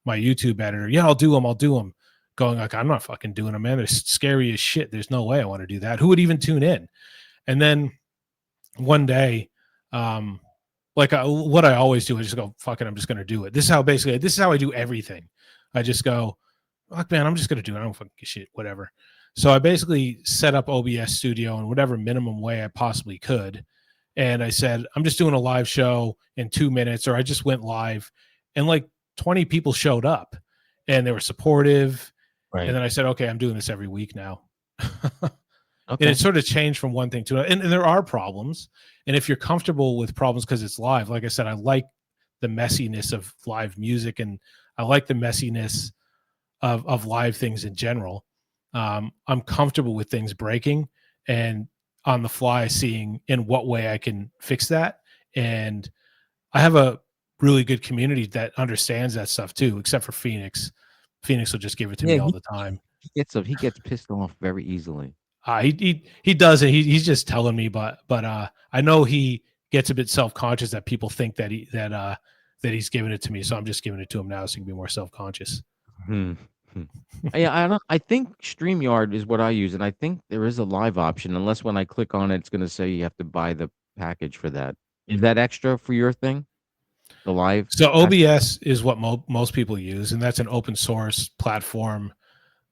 my YouTube editor, yeah, I'll do them. Going like, I'm not fucking doing them, man. They're scary as shit. There's no way I want to do that. Who would even tune in? And then one day, um, what I always do is just go, fuck it, I'm just going to do it. This is how I do everything. I just go, fuck, man, I'm just going to do it. I don't fucking give shit, whatever. So I basically set up OBS Studio in whatever minimum way I possibly could. And I said, I'm just doing a live show in 2 minutes, or I just went live, and like 20 people showed up and they were supportive. And Right. then I said, okay, I'm doing this every week now. And it Okay. sort of changed from one thing to another. And there are problems. And if you're comfortable with problems because it's live, like I said, I like the messiness of live music, and I like the messiness of live things in general. I'm comfortable with things breaking and on the fly seeing in what way I can fix that. And I have a really good community that understands that stuff too, except for Phoenix. Phoenix will just give it to Yeah, me all the time. he gets pissed off very easily. He does it. He's just telling me, but I know he gets a bit self conscious that people think that he's giving it to me. So I'm just giving it to him now so he can be more self conscious. Hmm. Hmm. Yeah, I think StreamYard is what I use, and I think there is a live option, unless when I click on it, it's gonna say you have to buy the package for that. Is that extra for your thing? The live So aspect? OBS is what most people use, and that's an open source platform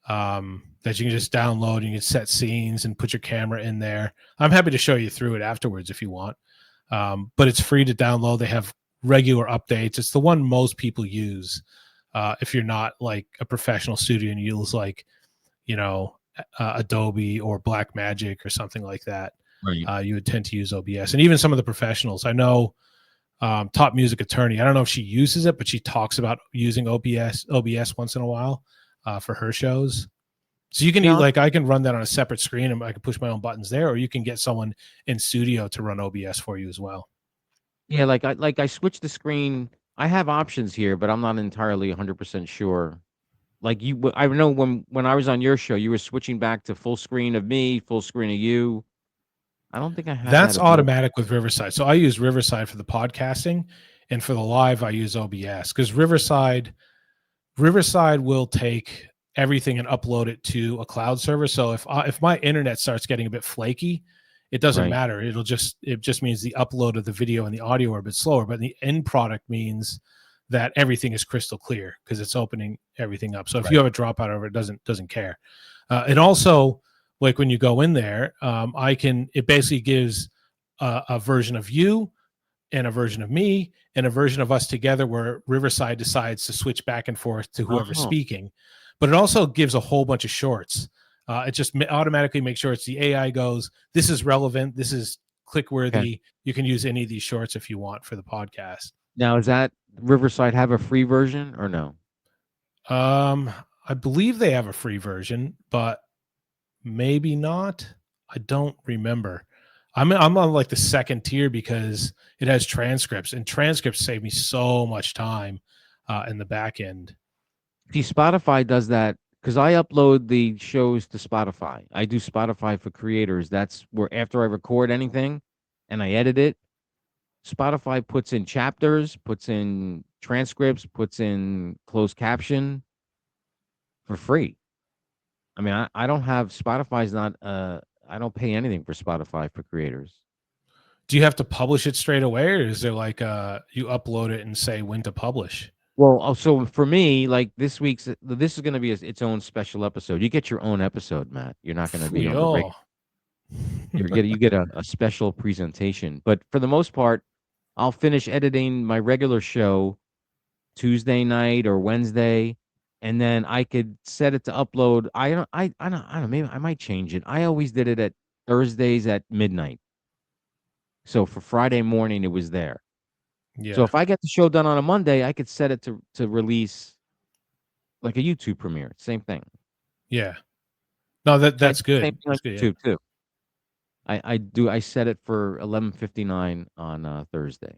that you can just download. And you can set scenes and put your camera in there. I'm happy to show you through it afterwards if you want, but it's free to download. They have regular updates. It's the one most people use if you're not like a professional studio and you use like Adobe or Blackmagic or something like that. Right. You would tend to use OBS, and even some of the professionals I know. Top music attorney. I don't know if she uses it, but she talks about using OBS once in a while for her shows. So you can Yeah, like I can run that on a separate screen and I can push my own buttons there, or you can get someone in studio to run OBS for you as well. yeah, like I switched the screen. I have options here, but I'm not entirely 100% sure. Like I know when I was on your show, you were switching back to full screen of me, full screen of you. I don't think I have that That's ability. automatic with Riverside. So I use Riverside for the podcasting, and for the live I use OBS because Riverside Riverside will take everything and upload it to a cloud server. So if my internet starts getting a bit flaky, it doesn't Right. matter. It just means the upload of the video and the audio are a bit slower, but the end product means that everything is crystal clear because it's opening everything up. So if you Right. have a dropout over it, doesn't care. And also, like when you go in there, it basically gives a version of you and a version of me and a version of us together where Riverside decides to switch back and forth to whoever's Oh, speaking. But it also gives a whole bunch of shorts. It just automatically makes sure it's the AI goes, this is relevant, this is click okay. worthy. You can use any of these shorts if you want for the podcast. Now, is that Riverside have a free version or no? Um, I believe they have a free version, but maybe not. I don't remember. I'm on like the second tier because it has transcripts, and transcripts save me so much time in the back end. See, Spotify does that because I upload the shows to Spotify. I do Spotify for creators. That's where after I record anything and I edit it, Spotify puts in chapters, puts in transcripts, puts in closed caption for free. I mean, I don't have Spotify's not I don't pay anything for Spotify for creators. Do you have to publish it straight away, or is there like you upload it and say when to publish? Well, so for me, like this is going to be its own special episode. You get your own episode, Matt. You're not going to be on the Yo. you get a special presentation. But for the most part, I'll finish editing my regular show Tuesday night or Wednesday, and then I could set it to upload. I don't maybe I might change it. I always did it at Thursdays at midnight. So for Friday morning, it was there. So Yeah. if I get the show done on a Monday, I could set it to release like a YouTube premiere. Same thing. Yeah. No, I that's do the same good. thing on That's good. Yeah. YouTube too. I set it for 11:59 on Thursday.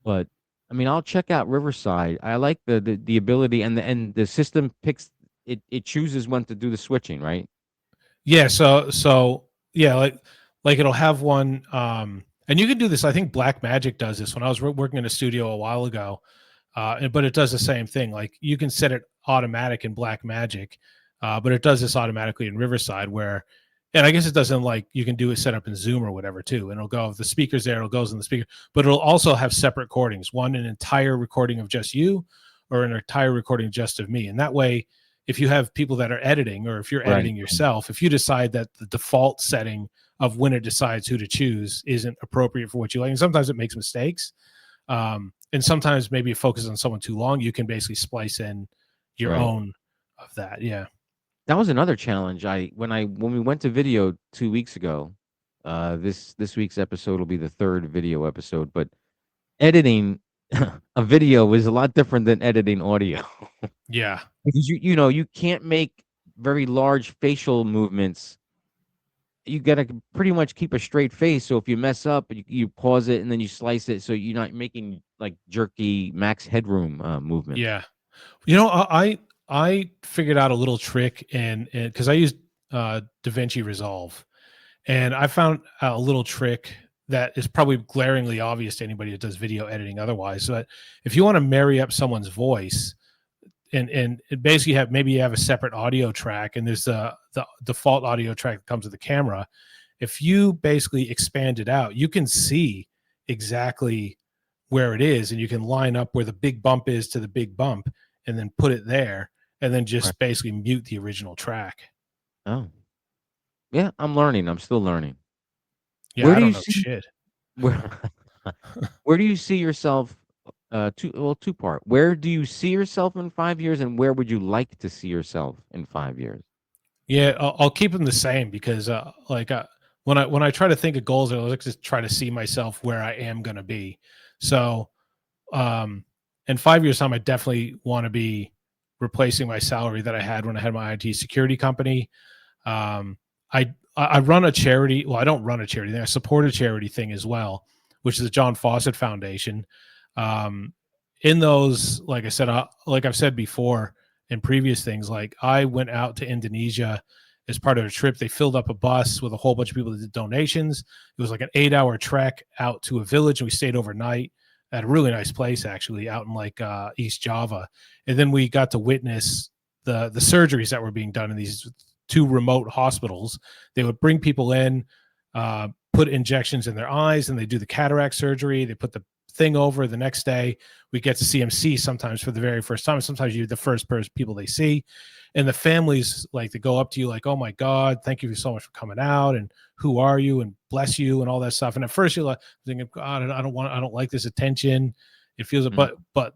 But I mean, I'll check out Riverside. I like the ability and the system picks it chooses when to do the switching, right? Yeah, so yeah, like it'll have one and you can do this. I think Black Magic does this. When I was working in a studio a while ago, but it does the same thing. Like you can set it automatic in Black Magic, but it does this automatically in Riverside where and I guess it doesn't like you can do it set up in Zoom or whatever too. And it'll go if the speaker's there, it'll goes in the speaker, but it'll also have separate recordings, one an entire recording of just you or an entire recording just of me. And that way if you have people that are editing or if you're Right. editing yourself, if you decide that the default setting of when it decides who to choose isn't appropriate for what you like, and sometimes it makes mistakes, and sometimes maybe it focuses on someone too long, you can basically splice in your Right. own of that. Yeah. That was another challenge. When we went to video 2 weeks ago, this week's episode will be the third video episode, but editing a video is a lot different than editing audio. Yeah. Because you can't make very large facial movements. You gotta pretty much keep a straight face. So if you mess up, you pause it and then you slice it, so you're not making like jerky max headroom movements. Yeah. You know, I figured out a little trick and because I used DaVinci Resolve. And I found a little trick that is probably glaringly obvious to anybody that does video editing otherwise. So if you want to marry up someone's voice and it basically maybe you have a separate audio track and there's the default audio track that comes with the camera. If you basically expand it out, you can see exactly where it is and you can line up where the big bump is to the big bump and then put it there and then Right. just basically mute the original track. Oh, yeah. I'm learning. I'm still learning. Yeah, Where I do don't you know see shit. where where do you see yourself? Two part. Where do you see yourself in 5 years, and where would you like to see yourself in 5 years? Yeah, I'll keep them the same because when I try to think of goals, I like to try to see myself where I am going to be. So, in 5 years' time, I definitely want to be replacing my salary that I had when I had my IT security company. Um, I run a charity. Well, I don't run a charity. I support a charity thing as well, which is the John Fawcett Foundation. Um, in those, like I said, like I've said before in previous things, like I went out to Indonesia as part of a trip. They filled up a bus with a whole bunch of people that did donations. It was like an 8-hour trek out to a village, and we stayed overnight. at a really nice place actually out in like East Java, and then we got to witness the surgeries that were being done in these 2 remote hospitals. They would bring people in, put injections in their eyes, and they do the cataract surgery. They put the thing over. The next day we get to see them see sometimes for the very first time. Sometimes you're the first people they see, and the families, like, they go up to you like, oh my God, thank you so much for coming out, and who are you, and bless you, and all that stuff. And at first you're like thinking, God, I don't like this attention. It feels, Mm. but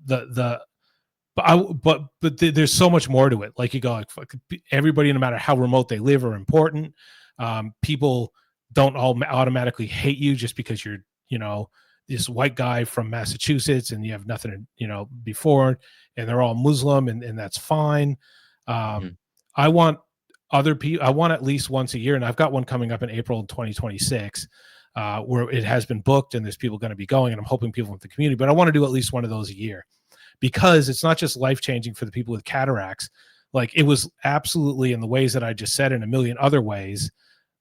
there's so much more to it. Like, you go like, fuck, everybody, no matter how remote they live, are important. People don't all automatically hate you just because you're, this white guy from Massachusetts and you have nothing, before, and they're all Muslim, and that's fine. Mhm. I want other people, I want at least once a year, and I've got one coming up in April 2026, where it has been booked and there's people going to be going, and I'm hoping people in the community, but I want to do at least one of those a year, because it's not just life-changing for the people with cataracts. Like, it was absolutely, in the ways that I just said, in a million other ways,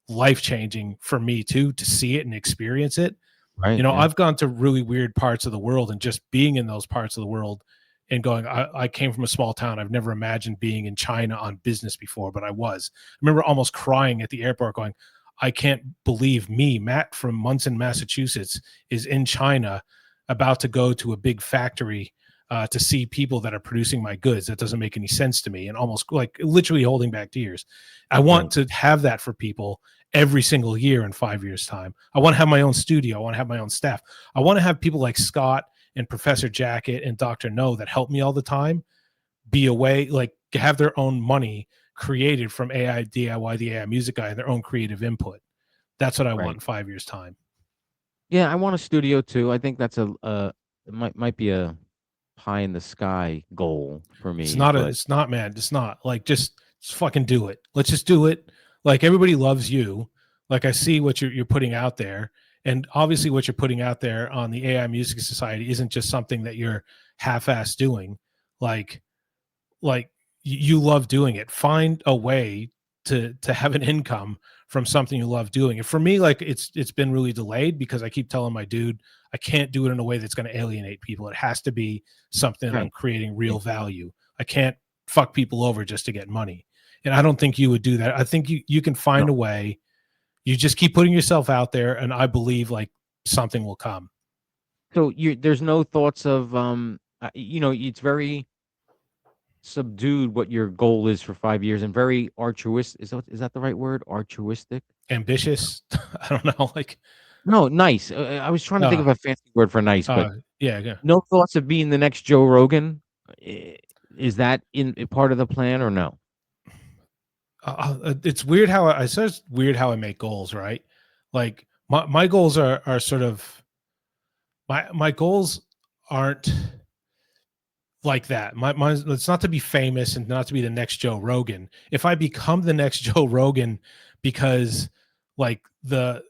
life-changing for me too, to see it and experience it. Right. Yeah. I've gone to really weird parts of the world, and just being in those parts of the world and going, I came from a small town. I've never imagined being in China on business before, but I was. I remember almost crying at the airport going, I can't believe me, Matt from Munson, Massachusetts, is in China about to go to a big factory to see people that are producing my goods. That doesn't make any sense to me, and almost like literally holding back tears. I want to have that for people every single year in 5 years' time. I want to have my own studio. I want to have my own staff. I want to have people like Scott and Professor Jacket and Dr. No that help me all the time be away, like have their own money created from AIDIY, the AI music guy, and their own creative input. That's what I want in 5 years' time. Yeah, I want a studio too. I think that's it might be a pie in the sky goal for me, It's not, man. It's not like, just fucking do it. Let's just do it. Like, everybody loves you. Like, I see what you're putting out there. And obviously what you're putting out there on the AI Music Society isn't just something that you're half-ass doing. Like you love doing it. Find a way to have an income from something you love doing. And for me, like, it's been really delayed because I keep telling my dude, I can't do it in a way that's going to alienate people. It has to be something that I'm creating real value. I can't fuck people over just to get money. And I don't think you would do that. I think you can find a way. You just keep putting yourself out there, and I believe, like, something will come. So there's no thoughts of it's very subdued what your goal is for 5 years, and very altruistic. Is that the right word? Altruistic? Ambitious. I don't know. Like, No, nice. I was trying to think of a fancy word for nice, but yeah. no thoughts of being the next Joe Rogan. Is that in part of the plan or no? It's weird how it's weird how I make goals, right? Like, my goals are sort of, my goals aren't like that. It's not to be famous and not to be the next Joe Rogan. If I become the next Joe Rogan because, like, the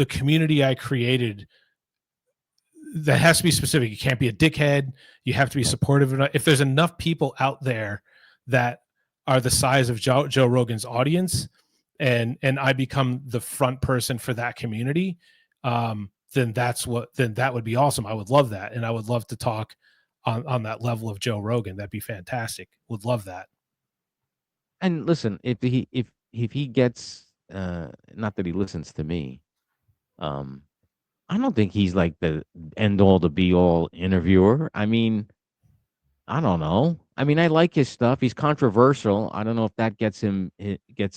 community I created, that has to be specific. You can't be a dickhead. You have to be supportive. If there's enough people out there that are the size of Joe Rogan's audience, and I become the front person for that community, then that would be awesome. I would love that, and I would love to talk on that level of Joe Rogan. That'd be fantastic. Would love that. And listen, if he gets not that he listens to me, um I don't think he's like the end all to be all interviewer. I mean, I don't know. I mean, I like his stuff. He's controversial. I don't know if that gets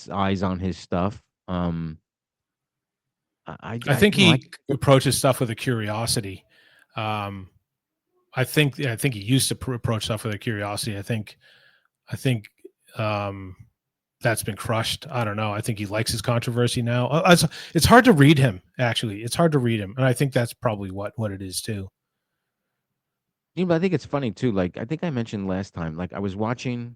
eyes on his stuff. I think you know, he approaches stuff with a curiosity. I think he used to approach stuff with a curiosity. I think that's been crushed. I don't know. I think he likes his controversy now. It's hard to read him, actually. It's hard to read him, and I think that's probably what it is too. yeah, but I think it's funny too. Like I think I mentioned last time, like I was watching,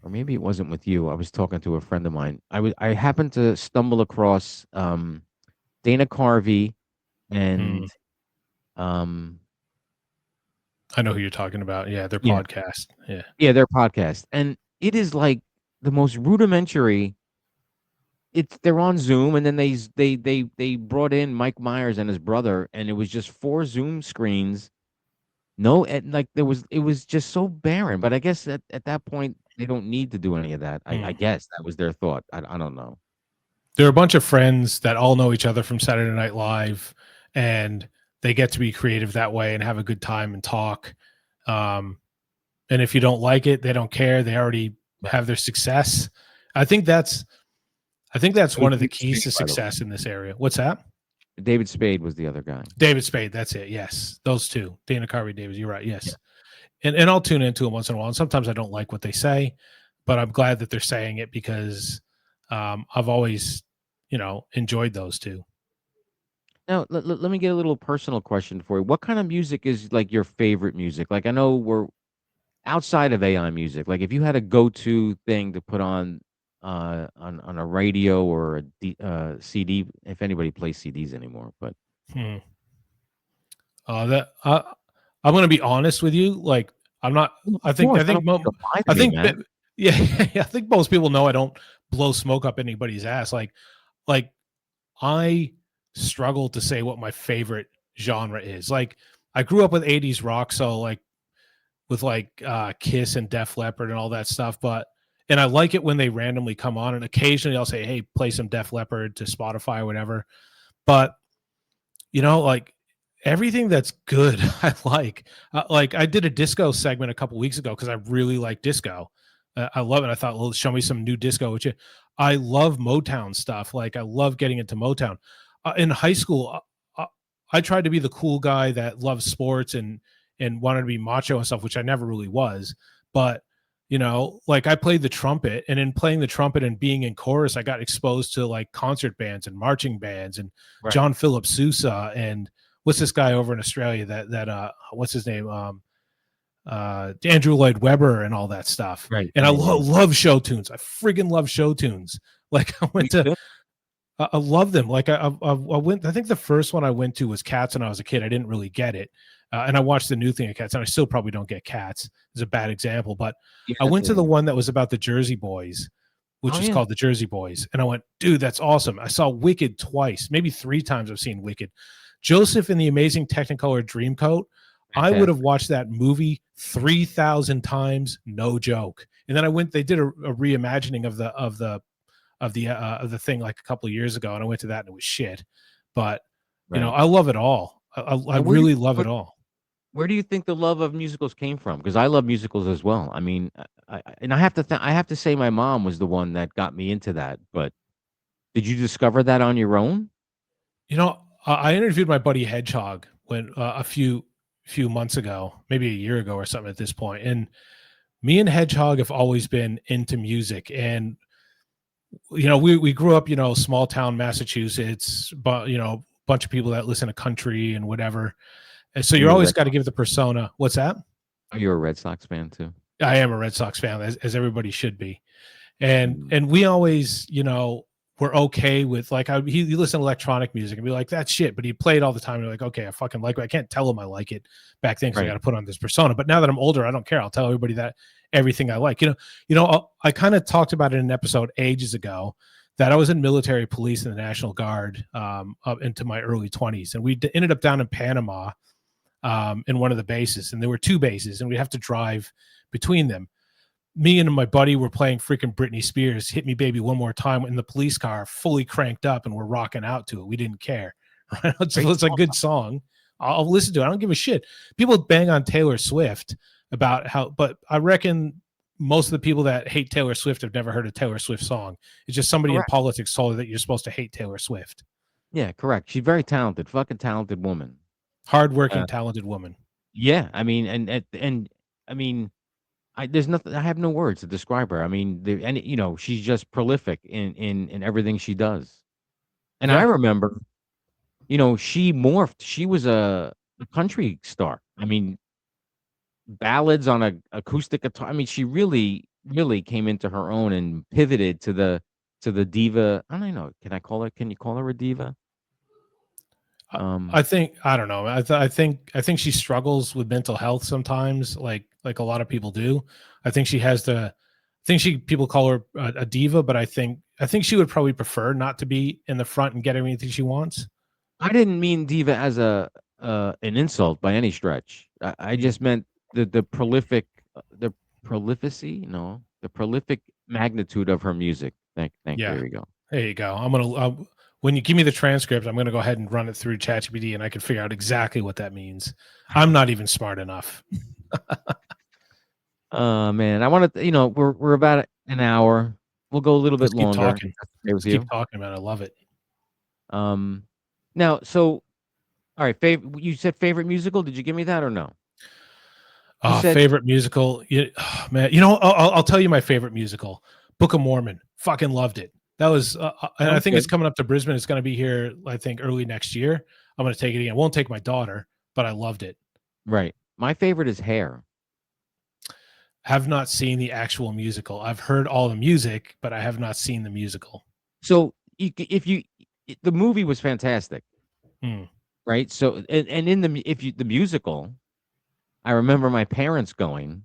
or maybe it wasn't with you. I was talking to a friend of mine. I happened to stumble across Dana Carvey and um I know who you're talking about. Yeah, their yeah, podcast. Yeah. yeah, their podcast, and it is like the most rudimentary they're on Zoom, and then they brought in Mike Myers and his brother, and it was just 4 Zoom screens. No, and like it was just so barren. But I guess at that point they don't need to do any of that. I Hmm. guess that was their thought. I don't know. There are a bunch of friends that all know each other from Saturday Night Live, and they get to be creative that way and have a good time and talk. Um, and if you don't like it, they don't care. They already Right. have their success. I think that's It was one of the David keys Spade, to by the way. success in this area. What's that? David Spade was the other guy. David Spade. That's it. Yes, those two, Dana Carvey, David. You're right. Yeah. Yes, and I'll tune into them once in a while. And sometimes I don't like what they say, but I'm glad that they're saying it because I've always, enjoyed those two. Now, let me get a little personal question for you. What kind of music is like your favorite music? Like I know we're outside of AI music. Like if you had a go-to thing to put on a radio or CD, if anybody plays CDs anymore, but Hmm. That I'm going to be honest with you. Like I'm not. of I think. course, I I think. don't want you to lie to I me, think. man. Yeah. I think most people know I don't blow smoke up anybody's ass. Like I struggle to say what my favorite genre is. Like I grew up with 80s rock, so like with like Kiss and Def Leppard and all that stuff. And I like it when they randomly come on, and occasionally I'll say, "Hey, play some Def Leppard to Spotify or whatever." But like everything that's good, I like. Like I did a disco segment a couple weeks ago because I really like disco. I love it. I thought, well, show me some new disco. Which I love Motown stuff. Like I love getting into Motown. In high school, I tried to be the cool guy that loves sports and wanted to be macho and stuff, which I never really was. But like I played the trumpet, and in playing the trumpet and being in chorus, I got exposed to like concert bands and marching bands and Right, John Philip Sousa and what's this guy over in Australia that what's his name Andrew Lloyd Webber and all that stuff. right, And I right, right. love show tunes. I friggin' love show tunes. Like I Me went to too. I love them. Like I went. I think the first one I went to was Cats when I was a kid. I didn't really get it, and I watched the new thing of Cats, and I still probably don't get Cats. It's a bad example, but I Yeah, went to yeah. the one that was about the Jersey Boys, which Oh was yeah, called the Jersey Boys, and I went, dude, that's awesome. I saw Wicked twice, maybe 3 times. I've seen Wicked. Joseph in the Amazing Technicolor Dreamcoat. I would have fantastic. watched that movie 3,000 times, no joke. And then I went. They did a reimagining of the thing like a couple of years ago, and I went to that and it was shit. But Right. I love it all. I Now, really love it all. where do you think the love of musicals came from? Because I love musicals as well. I mean, and I have to I have to say my mom was the one that got me into that. But did you discover that on your own? I interviewed my buddy Hedgehog when a few months ago, maybe a year ago or something at this point, and me and Hedgehog have always been into music. And we grew up, small town Massachusetts, but bunch of people that listen to country and whatever. And so Are you're you a always Red got to give the persona. What's that? Are you a Red Sox fan too? I am a Red Sox fan, as everybody should be. and Mm, and we always were okay with like he listened to electronic music and be like, that's shit, but he played all the time and you're like, okay, I fucking like it. I can't tell him I like it back then because I got right. to put on this persona. But now that I'm older, I don't care. I'll tell everybody that everything I like. I kind of talked about it in an episode ages ago that I was in military police in the National Guard up into my early 20s, and we ended up down in Panama in one of the bases, and there were 2 bases, and we'd have to drive between them. Me and my buddy were playing freaking Britney Spears, Hit Me Baby One More Time, in the police car, fully cranked up, and we're rocking out to it. We didn't care. Right? Great It's a song. good song. I'll listen to it. I don't give a shit. People bang on Taylor Swift about but I reckon most of the people that hate Taylor Swift have never heard a Taylor Swift song. It's just somebody in Correct. politics told her that you're supposed to hate Taylor Swift. Yeah, correct. She's very talented, fucking talented woman. Hardworking, Uh, talented woman. yeah, I mean, and I mean, there's nothing. I have no words to describe her. I mean, and she's just prolific in everything she does. And I Yeah. remember, she morphed. She was a country star. I mean, ballads on a acoustic guitar. I mean, she really, really came into her own and pivoted to the diva. I don't know. Can I call her? Can you call her a diva? I Um, I think I don't know. I think she struggles with mental health sometimes, like a lot of people do. I think she has the. I think people call her a diva, but I think I think she would probably prefer not to be in the front and get everything she wants. I didn't mean diva as a an insult by any stretch. I Mm. just meant the prolific the prolificy, no, the prolific magnitude of her music. Thank you. Yeah, There you go. there you go. I'm gonna when you give me the transcript, I'm gonna go ahead and run it through ChatGPT, and I can figure out exactly what that means. I'm not even smart enough. Man, I want to. We're about an hour. We'll go a little bit Let's keep longer. talking. If that's okay with Let's keep you. talking about it. I love it. Now, so all right. You said favorite musical. Did you give me that or no? You said Favorite musical, man. I'll tell you my favorite musical, Book of Mormon. Fucking loved it. That was, and I sounds think it's good. coming up to Brisbane. It's going to be here, I think, early next year. I'm going to take it again. I won't take my daughter, but I loved it. Right. My favorite is Hair. Have not seen the actual musical. I've heard all the music, but I have not seen the musical. So the movie was fantastic, Hmm. right? So and in the musical, I remember my parents going.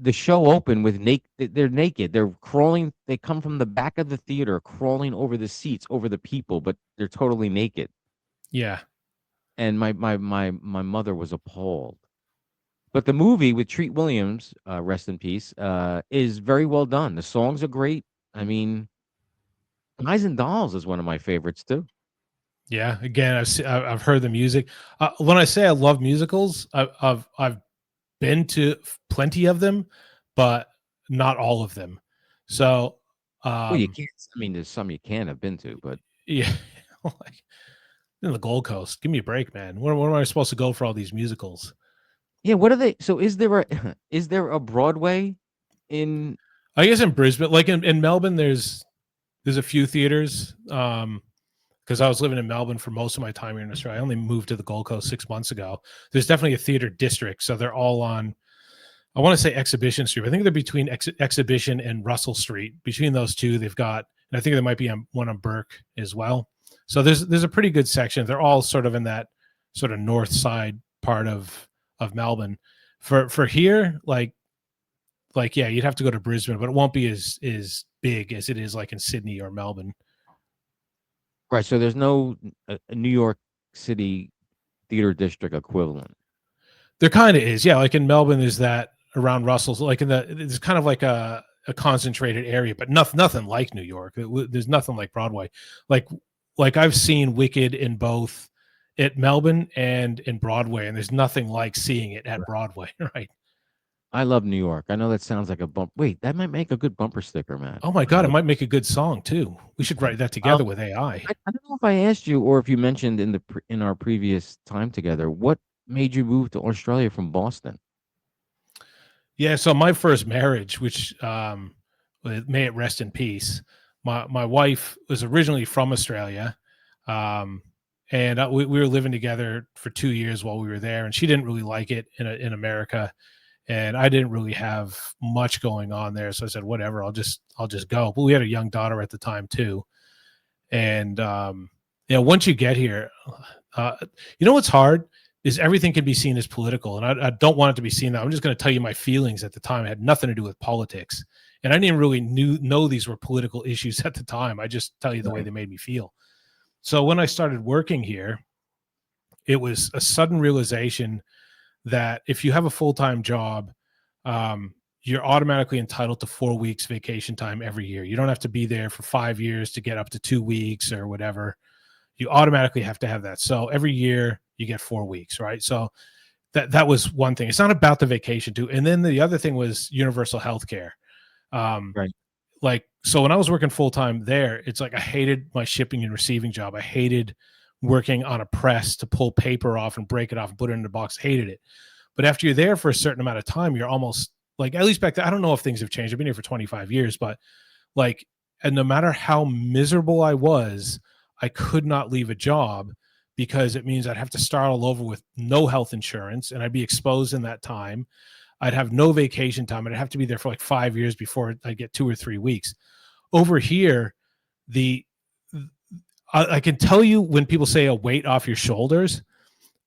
The show opened with they're naked. They're crawling. They come from the back of the theater, crawling over the seats, over the people, but they're totally naked. Yeah. And my mother was appalled. But the movie with Treat Williams, rest in peace, is very well done. The songs are great. I mean, Guys and Dolls is one of my favorites too. Yeah. Again, I've heard the music. When I say I love musicals, I've been to plenty of them, but not all of them. So, Well, you can't. I mean, there's some you can have been to, but yeah, like in the Gold Coast, give me a break, man. Where am I supposed to go for all these musicals? yeah. What are they? So is there a is there a Broadway in? I guess in Brisbane, like in Melbourne, there's a few theaters. Because I was living in Melbourne for most of my time here in Australia. I only moved to the Gold Coast 6 months ago. There's definitely a theater district, so they're all on. I want to say Exhibition Street. I think they're between Exhibition and Russell Street. Between those two, they've got, and I think there might be one on Burke as well. So there's a pretty good section. They're all sort of in that sort of north side part of Melbourne. For here, like yeah, you'd have to go to Brisbane, but it won't be as big as it is like in Sydney or Melbourne. Right. So there's no a New York City theater district equivalent. There kind of is, yeah. Like in Melbourne, there's that around Russell's. Like it's kind of like a concentrated area, but nothing like New York. There's nothing like Broadway. Like I've seen Wicked in both at Melbourne and in Broadway, and there's nothing like seeing it at Broadway, right? I love New York. I know that sounds like a bump. Wait, that might make a good bumper sticker, man. Oh my God, it might make a good song too. We should write that together with AI. I don't know if I asked you or if you mentioned in our previous time together, what made you move to Australia from Boston? Yeah, so my first marriage, which may it rest in peace. My wife was originally from Australia, and we were living together for 2 years while we were there, and she didn't really like it in America, and I didn't really have much going on there, so I said, whatever, I'll just go. But we had a young daughter at the time too, and once you get here, what's hard is everything can be seen as political, and I don't want it to be seen that. I'm just going to tell you my feelings at the time. It had nothing to do with politics, and I didn't even really know these were political issues at the time. I just tell you the way they made me feel. So when I started working here, it was a sudden realization that if you have a full-time job, you're automatically entitled to 4 weeks vacation time every year. You don't have to be there for 5 years to get up to 2 weeks or whatever. You automatically have to have that. So every year you get 4 weeks, right? So that was one thing. It's not about the vacation too. And then the other thing was universal health care. Right. Like, so when I was working full-time there, it's like I hated my shipping and receiving job. I hated working on a press to pull paper off and break it off and put it in a box. Hated it. But after you're there for a certain amount of time, you're almost like, at least back then, I don't know if things have changed. I've been here for 25 years, but like, and no matter how miserable I was, I could not leave a job because it means I'd have to start all over with no health insurance and I'd be exposed in that time. I'd have no vacation time. I'd have to be there for like 5 years before I'd get 2 or 3 weeks. Over here, I can tell you when people say a weight off your shoulders,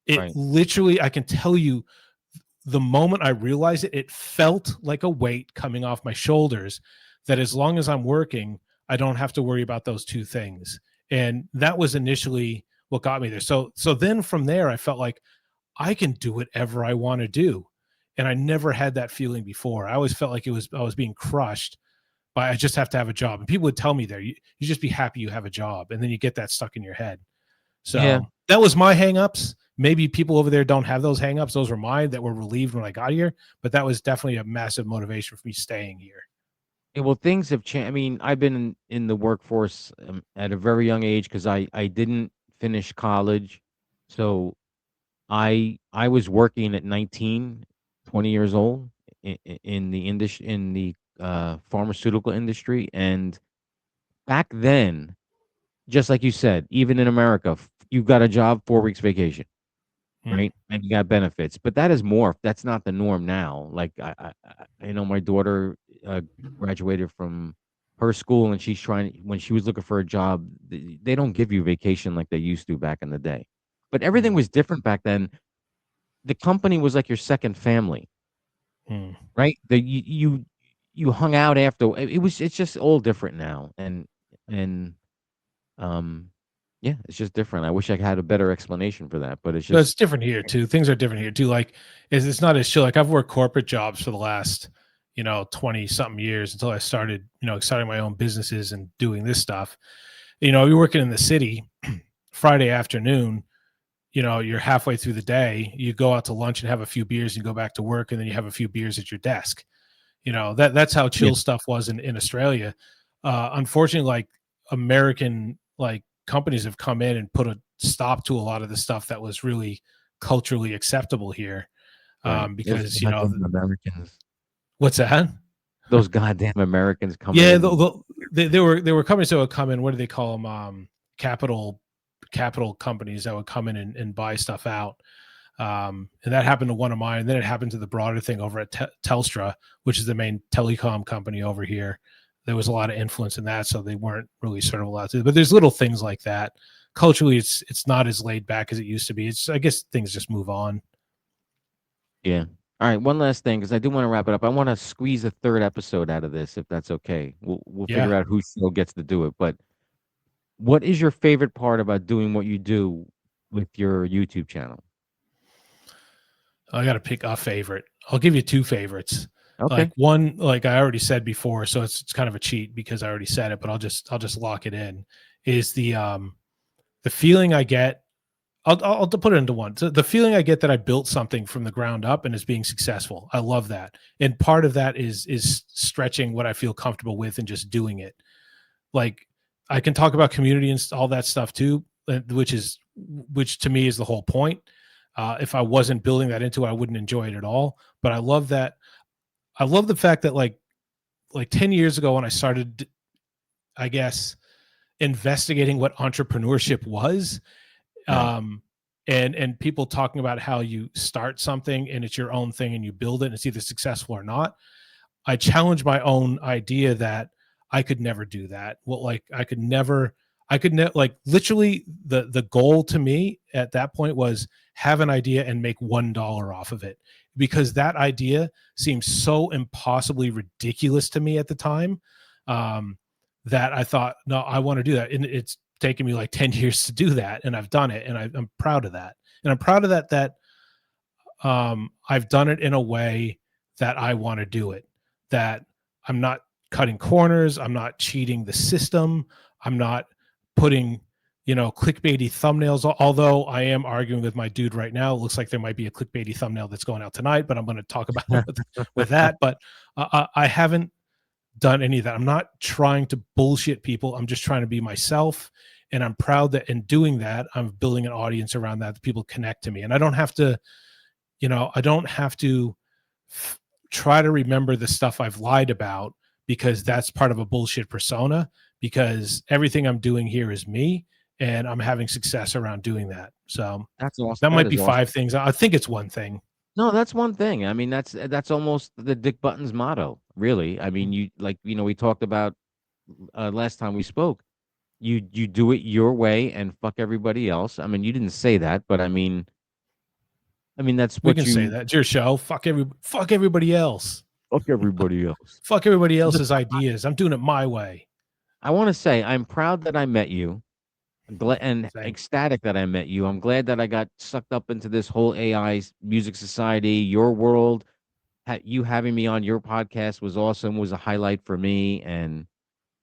it literally, I can tell you the moment I realized it, it felt like a weight coming off my shoulders that as long as I'm working, I don't have to worry about those two things. And that was initially what got me there. So then from there, I felt like I can do whatever I want to do. And I never had that feeling before. I always felt like I was being crushed by, I just have to have a job. And people would tell me there, you just be happy you have a job. And then you get that stuck in your head. Yeah. So that was my hangups. Maybe people over there don't have those hangups. Those were mine that were relieved when I got here. But that was definitely a massive motivation for me staying here. Yeah, well, things have changed. I mean, I've been in the workforce at a very young age because I didn't finish college. So I was working at 19, 20 years old in the industry, in the pharmaceutical industry. And back then, just like you said, even in America, you got a job, 4 weeks vacation, right? And you got benefits. But that is morphed. That's not the norm now. Like I know my daughter graduated from her school, and she's trying, when she was looking for a job, they don't give you vacation like they used to back in the day. But everything was different back then. The company was like your second family, right? You hung out after. It's just all different now, and um yeah, it's just different. I wish I had a better explanation for that, but it's So it's just different here too. Things are different here too. Like, it's not as chill. Like, I've worked corporate jobs for the last, 20 something years until I started, starting my own businesses and doing this stuff. You're working in the city Friday afternoon, you're halfway through the day, you go out to lunch and have a few beers and go back to work. And then you have a few beers at your desk. That's how yeah, chill stuff was in Australia. Unfortunately, like, American, like, companies have come in and put a stop to a lot of the stuff that was really culturally acceptable here. right. Those Because goddamn Americans. what's that? Those goddamn Americans coming Yeah, in. there were companies that would come in. What do they call them? Capital companies that would come in and buy stuff out. And that happened to one of mine. And then it happened to the broader thing over at Telstra, which is the main telecom company over here. There was a lot of influence in that, so they weren't really sort of allowed to. But there's little things like that. Culturally, it's not as laid back as it used to be. I guess things just move on. Yeah. All right, one last thing, because I do want to wrap it up. I want to squeeze a third episode out of this, if that's okay. We'll figure Yeah. out who still gets to do it. But what is your favorite part about doing what you do with your YouTube channel? I got to pick a favorite. I'll give you two favorites. Okay. Like, one, like I already said before, so it's kind of a cheat because I already said it, but I'll just lock it in. Is the feeling I get. I'll put it into one. So the feeling I get that I built something from the ground up and is being successful. I love that, and part of that is stretching what I feel comfortable with and just doing it. Like, I can talk about community and all that stuff too, which to me is the whole point. If I wasn't building that into it, I wouldn't enjoy it at all. But I love that. I love the fact that like 10 years ago when I started, I guess, investigating what entrepreneurship was, Right. and people talking about how you start something and it's your own thing and you build it and it's either successful or not. I challenged my own idea that I could never do that. Well, like, like, literally the goal to me at that point was have an idea and make $1 off of it, because that idea seemed so impossibly ridiculous to me at the time, that I thought, no, I want to do that. And it's taken me like 10 years to do that. And I've done it. And I'm proud of that. And I'm proud of that I've done it in a way that I want to do it, that I'm not cutting corners. I'm not cheating the system. I'm not putting, clickbaity thumbnails. Although I am arguing with my dude right now. It looks like there might be a clickbaity thumbnail that's going out tonight, but I'm going to talk about it with that. But I haven't done any of that. I'm not trying to bullshit people. I'm just trying to be myself. And I'm proud that in doing that, I'm building an audience around that people connect to me. And I don't have to, try to remember the stuff I've lied about, because that's part of a bullshit persona, because everything I'm doing here is me and I'm having success around doing that. So That's awesome. that might That be is five awesome. things. I think it's one thing. No, that's one thing. I mean, that's almost the Dick Buttons motto, really. I mean, we talked about last time we spoke. You do it your way and fuck everybody else. I mean, you didn't say that, but I mean that's We what can say you that. It's your show. Fuck everybody else. fuck everybody else. Fuck everybody else's ideas. I'm doing it my way. I want to say I'm proud that I met you. Glad and Same. ecstatic that I met you. I'm glad that I got sucked up into this whole AI music society, your world. You having me on your podcast was awesome. Was a highlight for me, and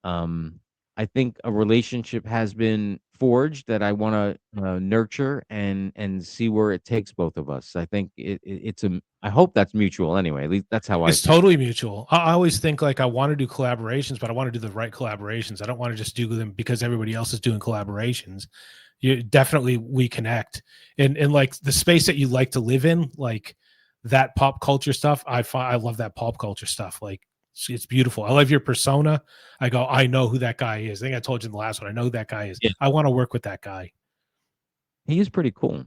um, I think a relationship has been forged that I want to nurture and see where it takes both of us. I think it's a. I hope that's mutual. Anyway, at least that's how I It's feel. totally mutual. I always think like I want to do collaborations, but I want to do the right collaborations. I don't want to just do them because everybody else is doing collaborations. You definitely we connect, and like the space that you like to live in, like that pop culture stuff. I love that pop culture stuff. Like it's beautiful. I love your persona. I go, I know who that guy is. I think I told you in the last one. I know who that guy is. Yeah, I want to work with that guy. he is pretty cool.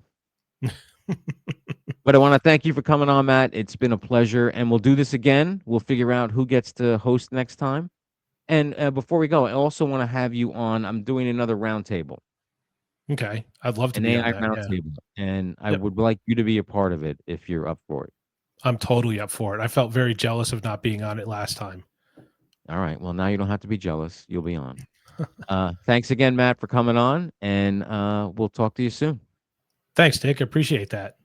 But I want to thank you for coming on, Matt. It's been a pleasure, and we'll do this again. We'll figure out who gets to host next time. And before we go, I also want to have you on. I'm doing another roundtable, Okay, I'd love to an be on AI that. Yeah. roundtable, and I Yep. would like you to be a part of it if you're up for it. I'm totally up for it. I felt very jealous of not being on it last time. All right. Well, now you don't have to be jealous. You'll be on. Thanks again, Matt, for coming on, and we'll talk to you soon. Thanks, Dick. I appreciate that.